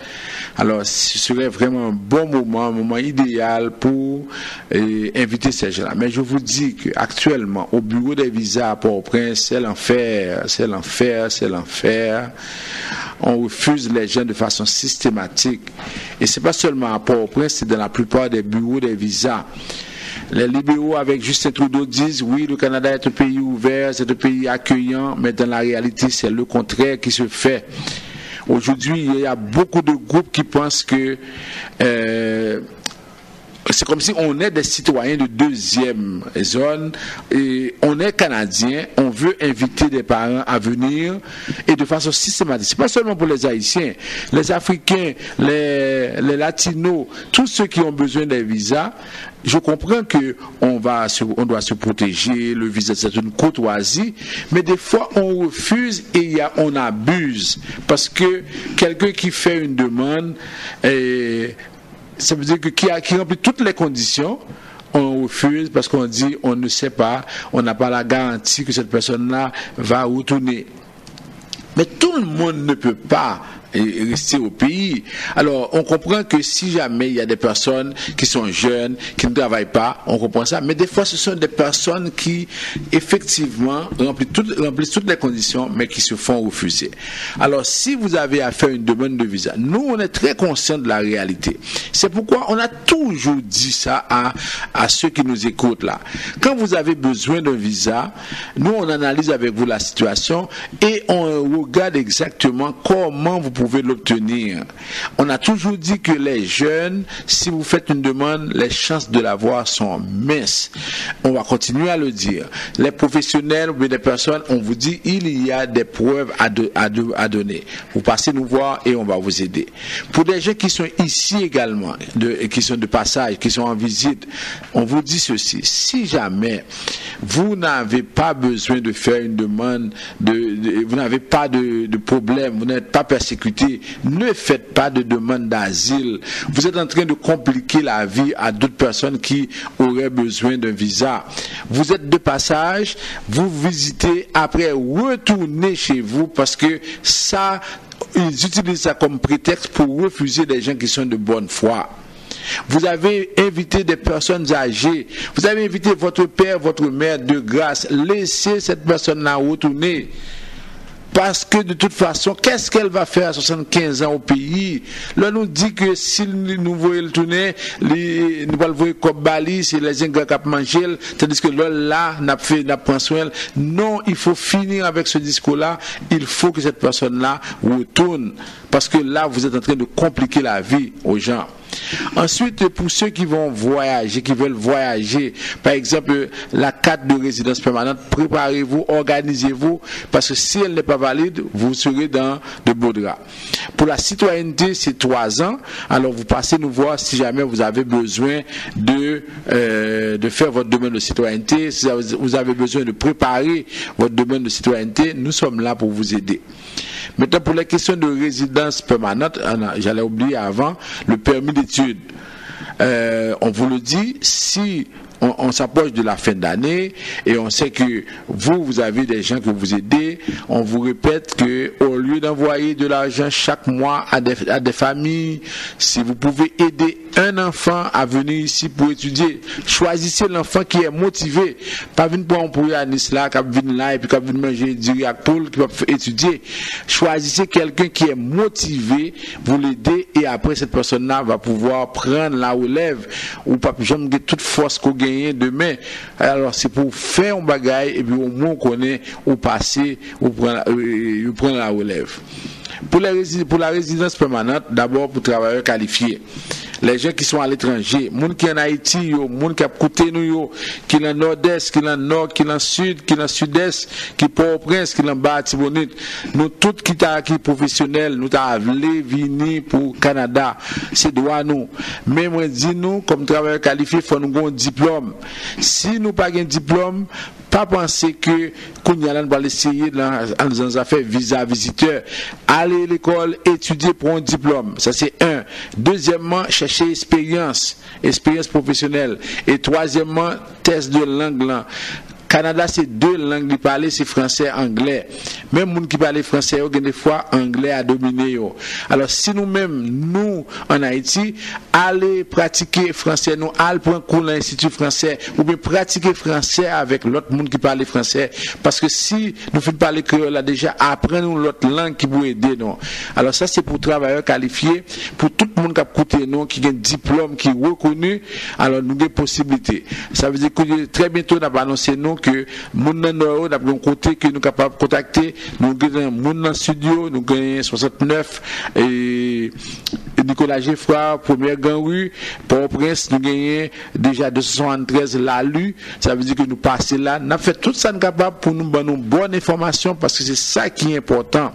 S3: Alors, ce serait vraiment un bon moment, un moment idéal pour inviter ces gens-là. Mais je vous dis qu'actuellement, au bureau des visas à Port-au-Prince, c'est l'enfer, c'est l'enfer, c'est l'enfer. On refuse les gens de façon systématique. Et c'est pas seulement à Port-au-Prince, c'est dans la plupart des bureaux des visas. Les libéraux avec Justin Trudeau disent oui, le Canada est un pays ouvert, c'est un pays accueillant, mais dans la réalité, c'est le contraire qui se fait. Aujourd'hui, il y a beaucoup de groupes qui pensent que c'est comme si on est des citoyens de deuxième zone et on est Canadien, on veut inviter des parents à venir et de façon systématique. C'est pas seulement pour les Haïtiens, les Africains, les Latinos, tous ceux qui ont besoin des visas. Je comprends que on doit se protéger, le visa c'est une courtoisie, mais des fois on refuse et on abuse parce que quelqu'un qui fait une demande ça veut dire que qui remplit toutes les conditions, on refuse parce qu'on dit on ne sait pas, on n'a pas la garantie que cette personne-là va retourner. Mais tout le monde ne peut pas rester au pays. Alors, on comprend que si jamais il y a des personnes qui sont jeunes, qui ne travaillent pas, on comprend ça. Mais des fois, ce sont des personnes qui, effectivement, remplissent toutes les conditions, mais qui se font refuser. Alors, si vous avez à faire une demande de visa, nous, on est très conscients de la réalité. C'est pourquoi on a toujours dit ça à ceux qui nous écoutent là. Quand vous avez besoin d'un visa, nous, on analyse avec vous la situation et on regarde exactement comment vous pouvez l'obtenir. On a toujours dit que les jeunes, si vous faites une demande, les chances de l'avoir sont minces. On va continuer à le dire. Les professionnels ou les personnes, on vous dit, il y a des preuves à donner. Vous passez nous voir et on va vous aider. Pour des gens qui sont ici également, qui sont de passage, qui sont en visite, on vous dit ceci. Si jamais vous n'avez pas besoin de faire une demande, vous n'avez pas de problème, vous n'êtes pas persécuté, ne faites pas de demande d'asile. Vous êtes en train de compliquer la vie à d'autres personnes qui auraient besoin d'un visa. Vous êtes de passage, vous visitez, après retournez chez vous parce que ça, ils utilisent ça comme prétexte pour refuser des gens qui sont de bonne foi. Vous avez invité des personnes âgées, vous avez invité votre père, votre mère, de grâce, laissez cette personne-là retourner. Parce que de toute façon, qu'est-ce qu'elle va faire à 75 ans au pays? Là, nous dit que si nous voyons le tourner, nous allons le voir comme Bali, c'est les ingrédients qui mangent, tandis que là, n'a pris soin. Non, il faut finir avec ce discours-là. Il faut que cette personne-là retourne. Parce que là, vous êtes en train de compliquer la vie aux gens. Ensuite, pour ceux qui vont voyager, qui veulent voyager, par exemple, la carte de résidence permanente, préparez-vous, organisez-vous, parce que si elle n'est pas valide, vous serez dans de beaux draps. Pour la citoyenneté, c'est 3 ans. Alors, vous passez nous voir si jamais vous avez besoin de faire votre demande de citoyenneté, si vous avez besoin de préparer votre demande de citoyenneté, nous sommes là pour vous aider. Maintenant, pour les questions de résidence permanente, j'allais oublier avant, le permis d'études. On vous le dit, si on s'approche de la fin d'année et on sait que vous avez des gens que vous aidez, on vous répète que au lieu d'envoyer de l'argent chaque mois à des familles, si vous pouvez aider un enfant à venir ici pour étudier, choisissez l'enfant qui est motivé, pas venir pour un Nice là, qui vient là et puis qui vient manger du riz à poule, qui va étudier. Choisissez quelqu'un qui est motivé, vous l'aidez et après cette personne-là va pouvoir prendre la relève ou pas jamais toute force qu'on gagne demain. Alors c'est pour faire un bagage et puis au moins on connaît au passé ou prendre la relève. Pour la résidence permanente, d'abord pour travailleurs qualifiés. Les gens qui sont à l'étranger, moun qui en Haïti, moun qui a côté nous, qui dans nord-est, qui dans nord, qui dans sud, qui dans sud-est, qui Port-au-Prince, qui dans Bas-Tibonite, nous tous qui professionnels, nous t'a voulu venir pour Canada, c'est droit nous. Mais moi dis nous comme travailleurs qualifiés, faut nous un diplôme. Si nous pas un diplôme, pas penser que Kounyalan va essayer dans affaires visa visiteur, aller à l'école, étudier pour un diplôme. Ça c'est un. Deuxièmement, chercher expérience professionnelle. Et troisièmement, test de langue là. Canada, c'est 2 langues qui parlent, c'est français, anglais. Même les gens qui parlent français, des fois, anglais a dominé. Alors, si nous-mêmes, nous, en Haïti, allons pratiquer français, nous allons prendre cours à l'Institut français, ou bien pratiquer français avec l'autre monde qui parle français. Parce que si nous faisons parler créole, là, déjà, apprenons l'autre langue qui vous aider, non. Alors, ça, c'est pour travailleurs qualifiés, pour tout le monde qui a coûté, non, qui a un diplôme qui est reconnu, alors nous avons des possibilités. Ça veut dire que très bientôt, nous avons annoncé, non, que moun nan nord d'après un côté que nous capable contacter nous gagnons moun nan studio nous gagnons 69 et Nicolas Geffroy première gang rue Port-au-Prince nous gagnons déjà 273 la lu ça veut dire que nous passer là n'a fait tout ça capable pour nous donner une bonne information parce que c'est ça qui est important.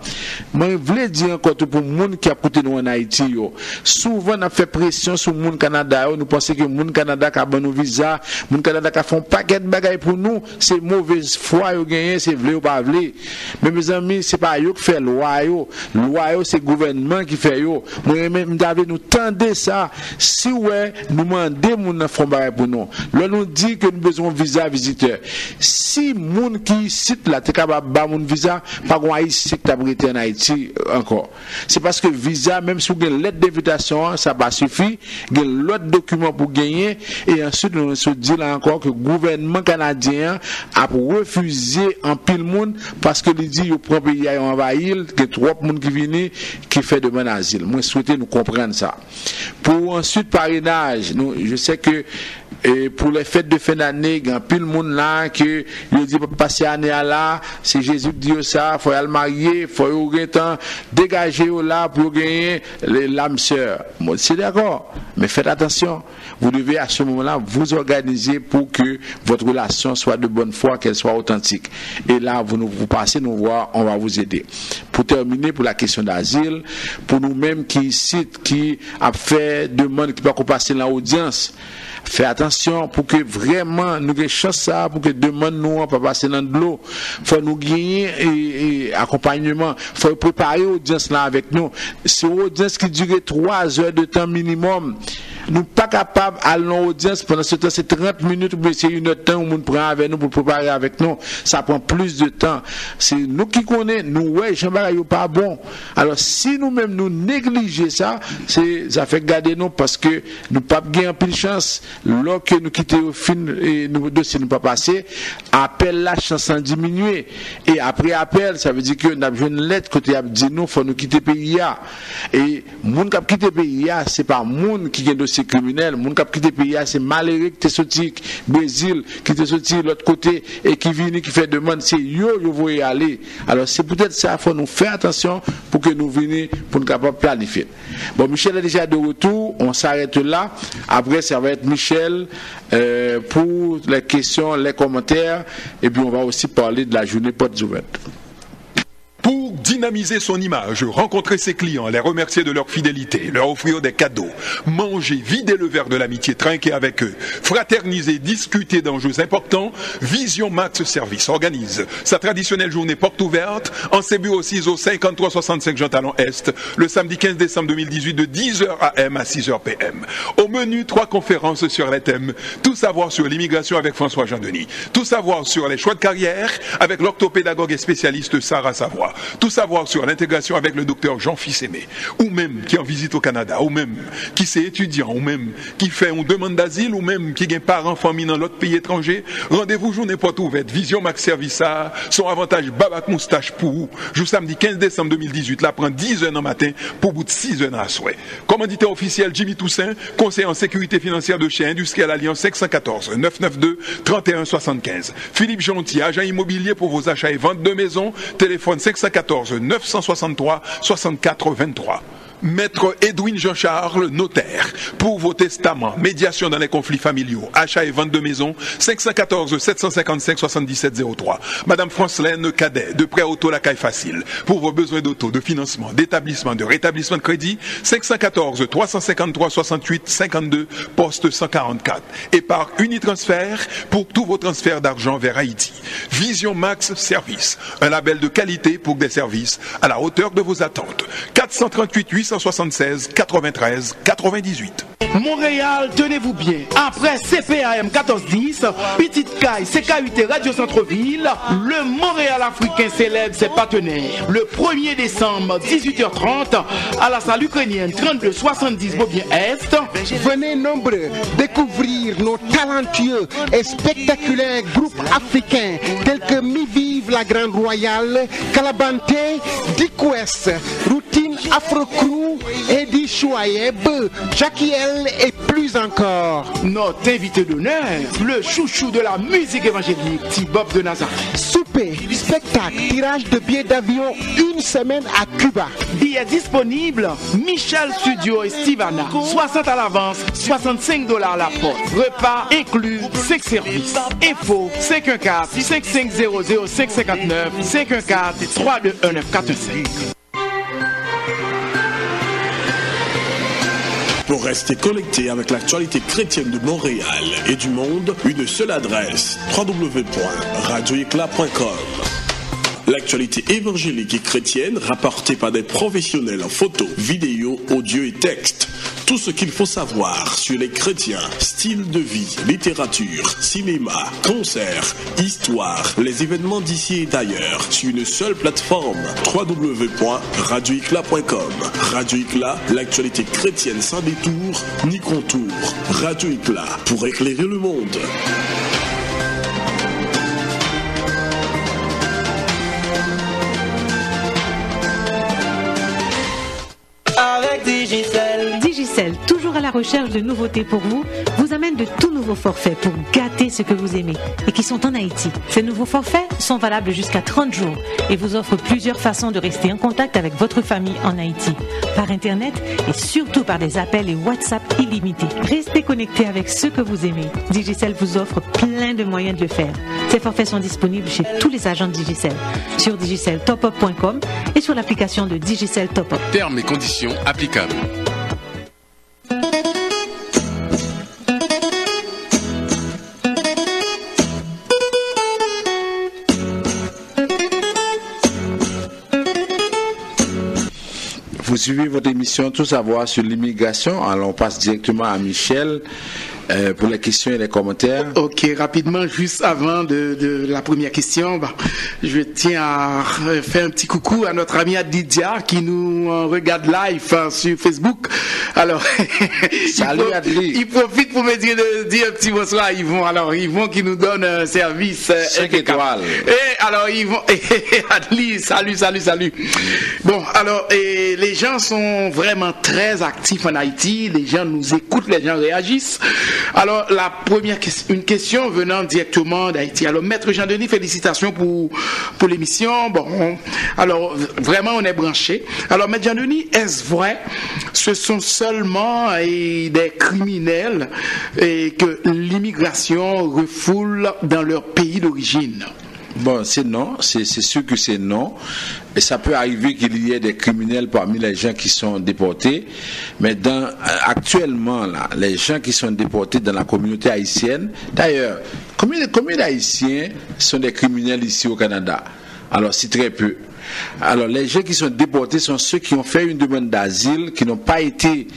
S3: Moi je voulais dire encore pour moun qui a côté nous en Haïti yo souvent n'a fait pression sur moun Canada nous pensons que moun Canada qui a bon visa moun Canada qui font paquet de bagaille pour nous c'est mauvaise foi yo gagné c'est vrai ou pas vrai mais mes amis c'est pas yo qui fait loi yo c'est gouvernement qui fait yo moi même d'avait nous tendez ça si ouais nous demander moun font bail pour nous là nous dit que nous besoin visa visiteur si moun qui cite là t'es capable ba moun visa pas gon haïtien qui t'a prêté en Haïti encore c'est parce que visa même si vous avez lettre d'invitation ça pas suffit il y a l'autre document pour gagner et ensuite nous se dit là encore que gouvernement canadien a refusé en pile monde parce que il dit il prend pays à envahir que trop monde qui viennent qui fait demande d'asile. Moi souhaiter nous comprendre ça. Pour ensuite parrainage, je sais que Et pour les fêtes de fin d'année, il y a pile monde là que il dit passer année à là, c'est Jésus qui dit ça, faut aller marier, faut y temps dégager là pour gagner l'âme sœur. Moi c'est d'accord, mais faites attention. Vous devez à ce moment-là vous organiser pour que votre relation soit de bonne foi, qu'elle soit authentique. Et là vous passez nous voir, on va vous aider. Pour terminer, pour la question d'asile, pour nous-mêmes qui a fait demande qui peut passer dans l'audience, faites attention pour que vraiment nous ayons chance ça, pour que demande nous pas passer dans de l'eau. Faut nous gagner et accompagnement. Faut préparer l'audience là avec nous. C'est une audience qui dure 3 heures de temps minimum. Nous pas capables à l'audience pendant ce temps, c'est 30 minutes ou c'est 1 heure de temps où nous prend avec nous pour préparer avec nous. Ça prend plus de temps. C'est nous qui connaissons, nous, ouais, Jean-Marie, pas bon. Alors, si nous-mêmes nous négligeons ça, ça fait garder nous parce que nous pas gagner plus de chance. Lorsque nous quittons au fin et nos dossiers ne pas passer, appel la chance en diminuer. Et après appel, ça veut dire que nous avons une lettre côté a dit nous, faut nous quitter le pays. Et moun qui quitter le pays, c'est pas moun qui gagne dossier criminel, moun qui quitter le pays, c'est malheureux qui est sorti Brésil, qui est sorti l'autre côté et qui vient qui fait demande, c'est yo vous y aller. Alors c'est peut-être ça, faut nous faire attention pour que nous venions pour nous capable planifier. Bon, Michel est déjà de retour, on s'arrête là. Après ça va être Michel pour les questions, les commentaires et puis on va aussi parler de la journée portes ouvertes.
S5: Pour dynamiser son image, rencontrer ses clients, les remercier de leur fidélité, leur offrir des cadeaux, manger, vider le verre de l'amitié, trinquer avec eux, fraterniser, discuter d'enjeux importants, Vision Max Service organise sa traditionnelle journée porte ouverte en ses bureaux 6 au 5365 Jean Talon Est, le samedi 15 décembre 2018 de 10h AM à 6h PM. Au menu, 3 conférences sur les thèmes tout savoir sur l'immigration avec François Jean-Denis, tout savoir sur les choix de carrière avec l'orthopédagogue et spécialiste Sarah Savoie, tout savoir sur l'intégration avec le docteur Jean Fils-Aimé, ou même qui en visite au Canada, ou même qui c'est étudiant, ou même qui fait une demande d'asile, ou même qui a parents famille dans l'autre pays étranger. Rendez-vous journée porte ouverte, Vision Max Service, son avantage Babak Moustache pour vous. Jour samedi 15 décembre 2018, là prend 10h dans matin pour bout de 6h à souhait. Commanditaire officiel Jimmy Toussaint, conseiller en sécurité financière de chez Industriel Alliance 514 992 31 75. Philippe Jonty, agent immobilier pour vos achats et ventes de maisons, téléphone 514 963 64 23. Maître Edwin Jean-Charles, notaire, pour vos testaments, médiation dans les conflits familiaux, achat et vente de maison, 514 755 77 03. Madame Francelaine Cadet, de prêt auto la caille facile, pour vos besoins d'auto, de financement, d'établissement, de rétablissement de crédit, 514 353 68 52, poste 144. Et par Unitransfert, pour tous vos transferts d'argent vers Haïti. Vision Max Service, un label de qualité pour des services à la hauteur de vos attentes. 438 876 93 98.
S4: Montréal, tenez-vous bien. Après CPAM 1410, Petite Caille, CKUT Radio Centre-Ville, le Montréal africain célèbre ses partenaires. Le 1er décembre, 18h30, à la salle ukrainienne 3270 Beaubien Est.
S6: Venez nombreux découvrir nos talentueux et spectaculaires groupes africains tels que Mi-Vive la Grande Royale, Calabanté, Dick-West, Routine Afro-Crew, Eddie Chouaïeb, Jackie L et plus encore.
S4: Notre invité d'honneur, le chouchou de la musique évangélique, T-Bob de Nazareth.
S6: Souper, spectacle, tirage de billets d'avion, 1 semaine à Cuba.
S4: Billets disponibles, Michel Studio et Stivana. 60 à l'avance, $65 à la porte. Repas inclus, 5 services. Info 514 5500 559 514 321945.
S9: Pour rester connecté avec l'actualité chrétienne de Montréal et du monde, une seule adresse, www.radioéclat.com. L'actualité évangélique et chrétienne rapportée par des professionnels en photo, vidéo, audio et texte. Tout ce qu'il faut savoir sur les chrétiens, style de vie, littérature, cinéma, concerts, histoire, les événements d'ici et d'ailleurs, sur une seule plateforme, www.radioéclat.com. Radio Éclat, l'actualité chrétienne sans détour ni contour. Radio Éclat, pour éclairer le monde.
S7: Digicel, toujours à la la recherche de nouveautés pour vous, vous amène de tout nouveaux forfaits pour gâter ce que vous aimez et qui sont en Haïti. Ces nouveaux forfaits sont valables jusqu'à 30 jours et vous offrent plusieurs façons de rester en contact avec votre famille en Haïti, par Internet et surtout par des appels et WhatsApp illimités. Restez connectés avec ceux que vous aimez. Digicel vous offre plein de moyens de le faire. Ces forfaits sont disponibles chez tous les agents de Digicel, sur digiceltopup.com et sur l'application de Digicel Top Up.
S8: Termes et conditions applicables.
S3: Vous suivez votre émission Tout savoir sur l'immigration. Alors on passe directement à Michel pour les questions et les commentaires.
S4: Ok, rapidement, juste avant de la première question, je tiens à faire un petit coucou à notre ami Adidia qui nous regarde live sur Facebook. Alors,
S3: salut Adli.
S4: Il profite pour me dire un petit bonsoir à Yvon. Alors, Yvon qui nous donne un service
S3: 5 étoiles.
S4: Et alors, Yvon, Adli, salut. Bon, alors, les gens sont vraiment très actifs en Haïti. Les gens nous écoutent, les gens réagissent. Alors, la première question, une question venant directement d'Haïti. Alors, Maître Jean-Denis, félicitations pour l'émission. Bon, alors, vraiment, on est branchés. Alors, Maître Jean-Denis, est-ce vrai, ce sont seulement des criminels que l'immigration refoule dans leur pays d'origine?
S3: Bon, c'est non, c'est sûr que c'est non. Et ça peut arriver qu'il y ait des criminels parmi les gens qui sont déportés. Mais actuellement, là, les gens qui sont déportés dans la communauté haïtienne, d'ailleurs, combien d'Haïtiens sont des criminels ici au Canada? Alors, c'est très peu. Alors, les gens qui sont déportés sont ceux qui ont fait une demande d'asile, qui n'ont pas été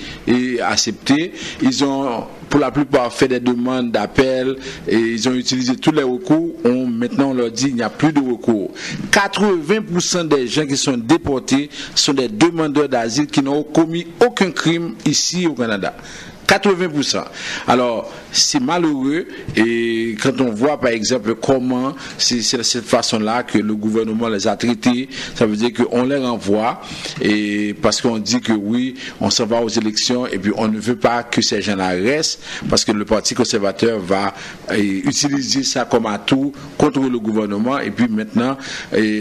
S3: acceptés. Ils ont, pour la plupart, fait des demandes d'appel et ils ont utilisé tous les recours. Maintenant, on leur dit qu'il n'y a plus de recours. 80% des gens qui sont déportés sont des demandeurs d'asile qui n'ont commis aucun crime ici au Canada. 80%. Alors, c'est malheureux et quand on voit par exemple comment c'est de cette façon-là que le gouvernement les a traités, ça veut dire qu'on les renvoie et parce qu'on dit que oui, on s'en va aux élections et puis on ne veut pas que ces gens-là restent parce que le Parti conservateur va utiliser ça comme atout contre le gouvernement et puis maintenant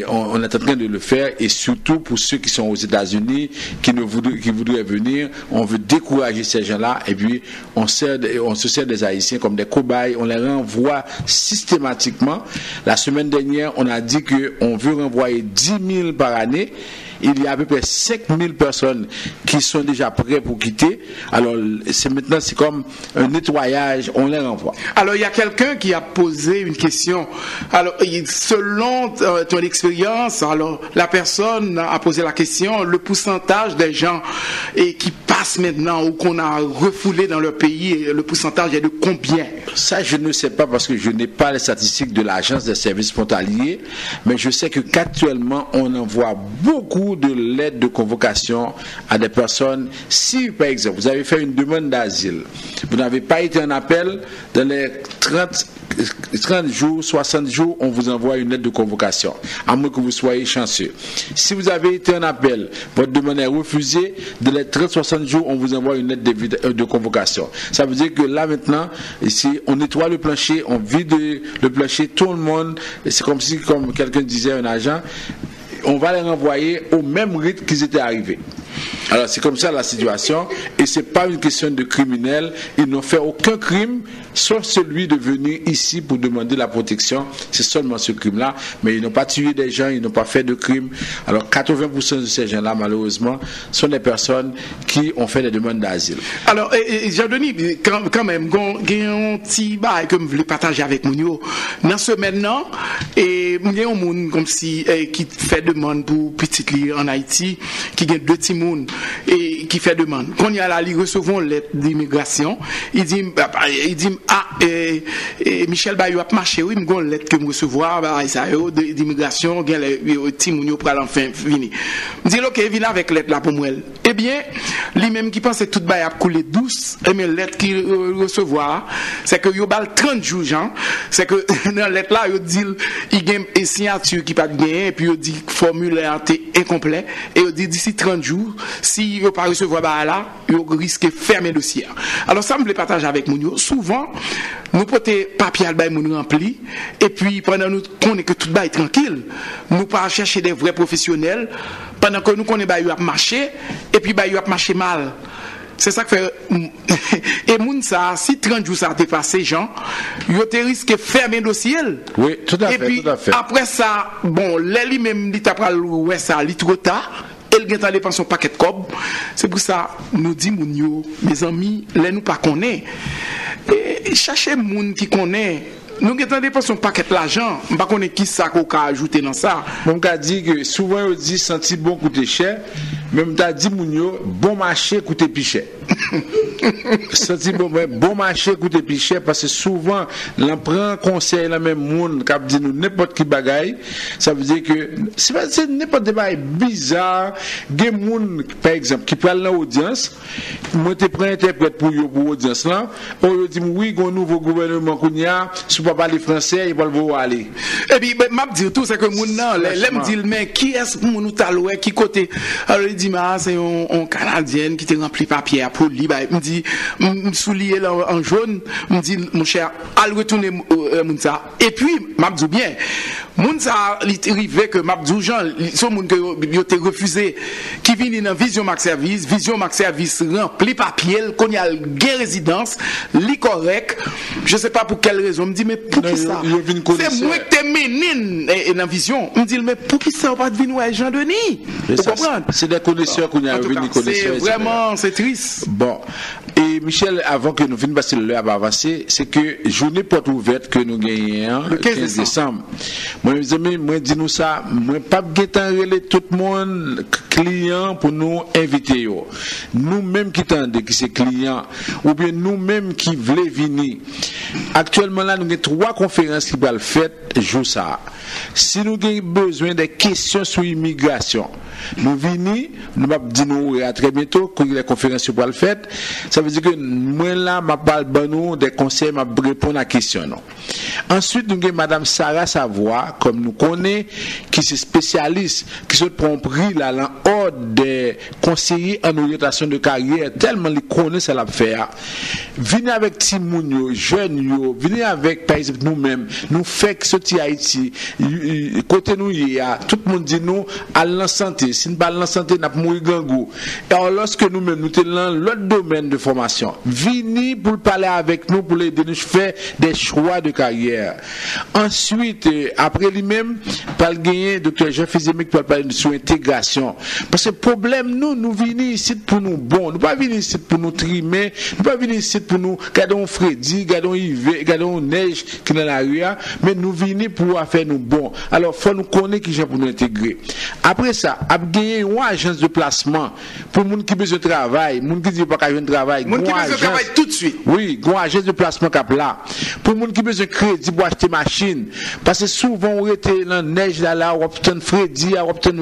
S3: on est en train de le faire et surtout pour ceux qui sont aux États-Unis qui voudraient venir, on veut décourager ces gens-là et puis on se sert des Haïtiens comme des cobayes, on les renvoie systématiquement. La semaine dernière, on a dit qu'on veut renvoyer 10 000 par année. Il y a à peu près 5 000 personnes qui sont déjà prêtes pour quitter. Alors, maintenant, c'est comme un nettoyage, on les renvoie.
S4: Alors, il y a quelqu'un qui a posé une question. Alors, selon ton expérience, alors, la personne a posé la question, le pourcentage des gens qui passent maintenant ou qu'on a refoulé dans leur pays, le pourcentage est de combien?
S3: Ça, je ne sais pas parce que je n'ai pas les statistiques de l'Agence des services frontaliers, mais je sais qu'actuellement, on envoie beaucoup de lettres de convocation à des personnes. Si, par exemple, vous avez fait une demande d'asile, vous n'avez pas été en appel, dans les 30 jours, 60 jours, on vous envoie une lettre de convocation, à moins que vous soyez chanceux. Si vous avez été en appel, votre demande est refusée, dans les 30-60 jours, on vous envoie une lettre de convocation. Ça veut dire que là, maintenant, ici, on nettoie le plancher, on vide le plancher, tout le monde, c'est comme si, comme quelqu'un disait, un agent, on va les renvoyer au même rythme qu'ils étaient arrivés. Alors c'est comme ça la situation et c'est pas une question de criminels, ils n'ont fait aucun crime sauf celui de venir ici pour demander la protection, c'est seulement ce crime-là, mais ils n'ont pas tué des gens, ils n'ont pas fait de crime. Alors 80% de ces gens-là malheureusement sont des personnes qui ont fait des demandes d'asile.
S4: Alors Jean-Denis, quand même, il y a un petit bail que je voulais partager avec Mounio. Dans ce maintenant, il y a un monde comme si qui fait demande pour petite lit en Haïti, qui a 2 petits monde et qui fait demande. Quand il y a là, ils reçoivent une lettre d'immigration, il dit Michel Bayou a marché, oui, il y a une lettre que je recevoir d'immigration, il y a les petits mounio pour enfin venir. Je dis ok, viens avec lettre là pour moi. Eh bien, lui-même qui pense que tout bail a coulé douce, et mais lettre qu'il recevoir, c'est que il y a 30 jours, Jean, c'est que dans la lettre là, il dit il y a une signature qui pas de gagner et puis il dit formulaire incomplet et il dit d'ici 30 jours si vous pas recevoir là, vous risquez de fermer le dossier. Alors ça me plaît partager avec nous. Souvent, nous portons papier à nous rempli, et puis pendant nous connaissons que tout est tranquille, nous pas chercher des vrais professionnels, pendant que nous connaissons que vous marché, et puis vous marché mal. C'est ça que fait. Et moun ça, si 30 jours ça a dépassé, Jean, vous risquez de fermer le dossier.
S3: Oui, tout à fait.
S4: Et puis,
S3: tout à fait.
S4: Après ça, bon, lui même, il t'a pas ouais ça, il trop tard. Elle vient dépenser son paquet de cob. C'est pour ça, nous dit moun mes amis, les nous pas connaît. Et cherchez moun qui connaît. Nous avons dépensé un paquet d'argent, je ne sais pas qui ça qu'on a ajouté dans ça.
S3: Mon gars dit que souvent on dit senti bon coûter cher, même t'as dit mounio bon marché coûter plus cher. Senti bon marché coûter plus cher parce que souvent l'on prend conseil la même monde qui dit nous n'importe qui bagaille, ça veut dire que c'est n'importe des bagaille bizarre, des monde par exemple qui parle dans l'audience, moi te prends interprète pour audience là, on dit oui, un nouveau gouvernement qu'on a pas parler français, il va le aller.
S4: Et puis, m'a dit tout, c'est que moun nan, l'aime dit, mais qui est-ce que moun taloué, qui côté? Alors, il dit, c'est un Canadien qui te rempli papier pour lui, il me dit, soulier en jaune, me dit, mon cher, allez retourner, moun ça. Et puis, m'a dit bien, moun ça, il arrivé que m'a dit, Jean, son moun que il te refusé, qui vient dans Vision Max Service rempli papier, qu'on y a gain résidence, li correct, je sais pas pour quelle raison, me dit, mais pour qui ça? C'est moi qui t'ai mené dans Vision. On me dit, mais pour qui ça? On va venir à Jean-Denis. Vous comprenez?
S3: C'est des connaisseurs qu'on a venu connaître.
S4: C'est vraiment, c'est triste.
S3: Bon. Et Michel, avant que nous venions passer l'heure à avancer, c'est que journée porte ouverte que nous gagnons le 15 décembre. Moi, mes amis, moi, dis-nous ça, moi, pas relais tout le monde, client pour nous inviter. Nous-mêmes qui tendons, qui c'est client, ou bien nous-mêmes qui voulons venir. Actuellement, là, nous avons 3 conférences qui vont le faire jour ça. Si nous avons besoin de questions sur l'immigration, nous venons, nous allons dire à très bientôt que les conférences vont le faire. Ça veut dire que moi là, je parle des conseils, je réponds à la question. Non. Ensuite, nous avons Madame Sarah Savoie, comme nous connaissons, qui est spécialiste, qui se prend prix là, en ordre des conseillers en orientation de carrière, tellement ils connaissent ça l'affaire. Venez avec Timounio, jeunes, venez avec, par exemple, nous-mêmes, nous faisons sortir Haïti, côté nous, tout le monde dit nous, à la santé, si nous parlons de la santé, nous avons mouru gangou. Et alors, lorsque nous-mêmes, nous sommes dans l'autre domaine de formation, venez pour parler avec nous, pour aider nous faire des choix de carrière. Ensuite, après lui-même, par le gagner, Dr. Jean Fizemic pour parler de son intégration. Parce que le problème, nous venons ici pour nous bon, nous pas venir ici pour nous trimer, nous pas venir ici pour nous, gardons Freddy, gardons Yves, gardons Neige qui est dans la rue, mais nous venons pour faire nous bon. Alors, il faut nous connaître qui j'ai pour nous intégrer. Après ça, à gagner une agence de placement pour les gens qui ont besoin de travail, les gens qui disent pas qu'ils ont besoin de travail.
S4: Les gens qui ont besoin de travail tout de suite.
S3: Oui, une agence de placement cap là. Pour les gens qui ont besoin de crédit pour acheter machine. Parce que souvent, on était dans la neige là, on obtient Freddy, on obtient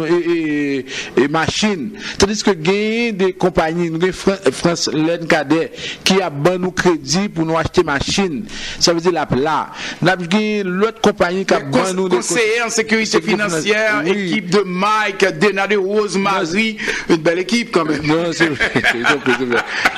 S3: machine. Tandis que gagner des compagnies, nous France Lencadet, qui a bon nous crédit pour nous acheter machine. Ça veut dire là. Nous avons l'autre compagnie qui a bon nous
S4: conseiller en sécurité financière, oui. Équipe de Mike, Dena de Rose, Marie, une belle équipe quand même.
S3: Non,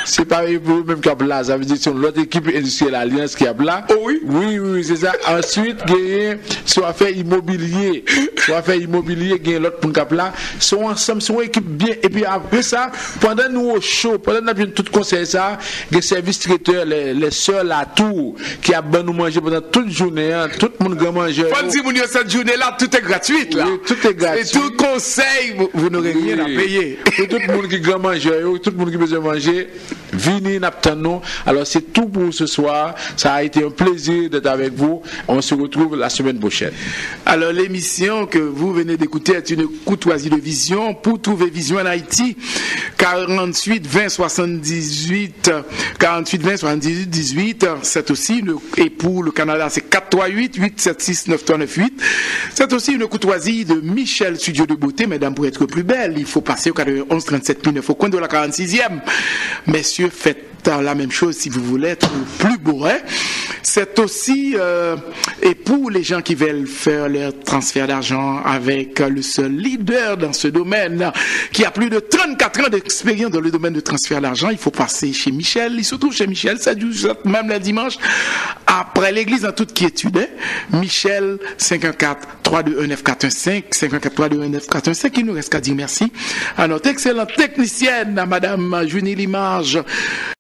S3: c'est pareil pour même qui a là. Ça veut dire que l'autre équipe industrielle Alliance qui a là.
S4: Oh oui?
S3: Oui, c'est ça. Ensuite, gagner soit fait immobilier, gagner l'autre pour cap là. Sont ensemble, sont équipe bien. Et puis après ça, pendant nous au show, pendant nous avons tout conseil ça, les services traiteurs, les sœurs la tour qui a bon nous manger pendant toute journée, tout le monde va manger.
S4: Faut dire cette journée là, tout est gratuit là.
S3: Oui, tout est gratuit.
S4: Et tout conseil, vous n'aurez rien à payer.
S3: Pour tout le monde qui va manger, tout le monde qui besoin manger, venez n'attendons. Alors c'est tout pour ce soir. Ça a été un plaisir d'être avec vous. On se retrouve la semaine prochaine.
S4: Alors l'émission que vous venez d'écouter est une courtoisie de Vision pour trouver Vision en Haïti. 48 20 78 48 20 78 18. C'est aussi et pour le Canada c'est 438 876 9398. C'est aussi une courtoisie de Michel Studio de Beauté. Mesdames, pour être plus belle, il faut passer au 91 37 9 au coin de la 46e. Messieurs, faites la même chose si vous voulez être plus bourré. C'est aussi, et pour les gens qui veulent faire leur transfert d'argent avec le seul leader dans ce domaine, qui a plus de 34 ans d'expérience dans le domaine de transfert d'argent, il faut passer chez Michel. Il se trouve chez Michel, ça dure même le dimanche, après l'église en toute quiétude. Michel, 54-321-9415, 54-321-9415, il nous reste qu'à dire merci à notre excellente technicienne, à Madame Junie Limage,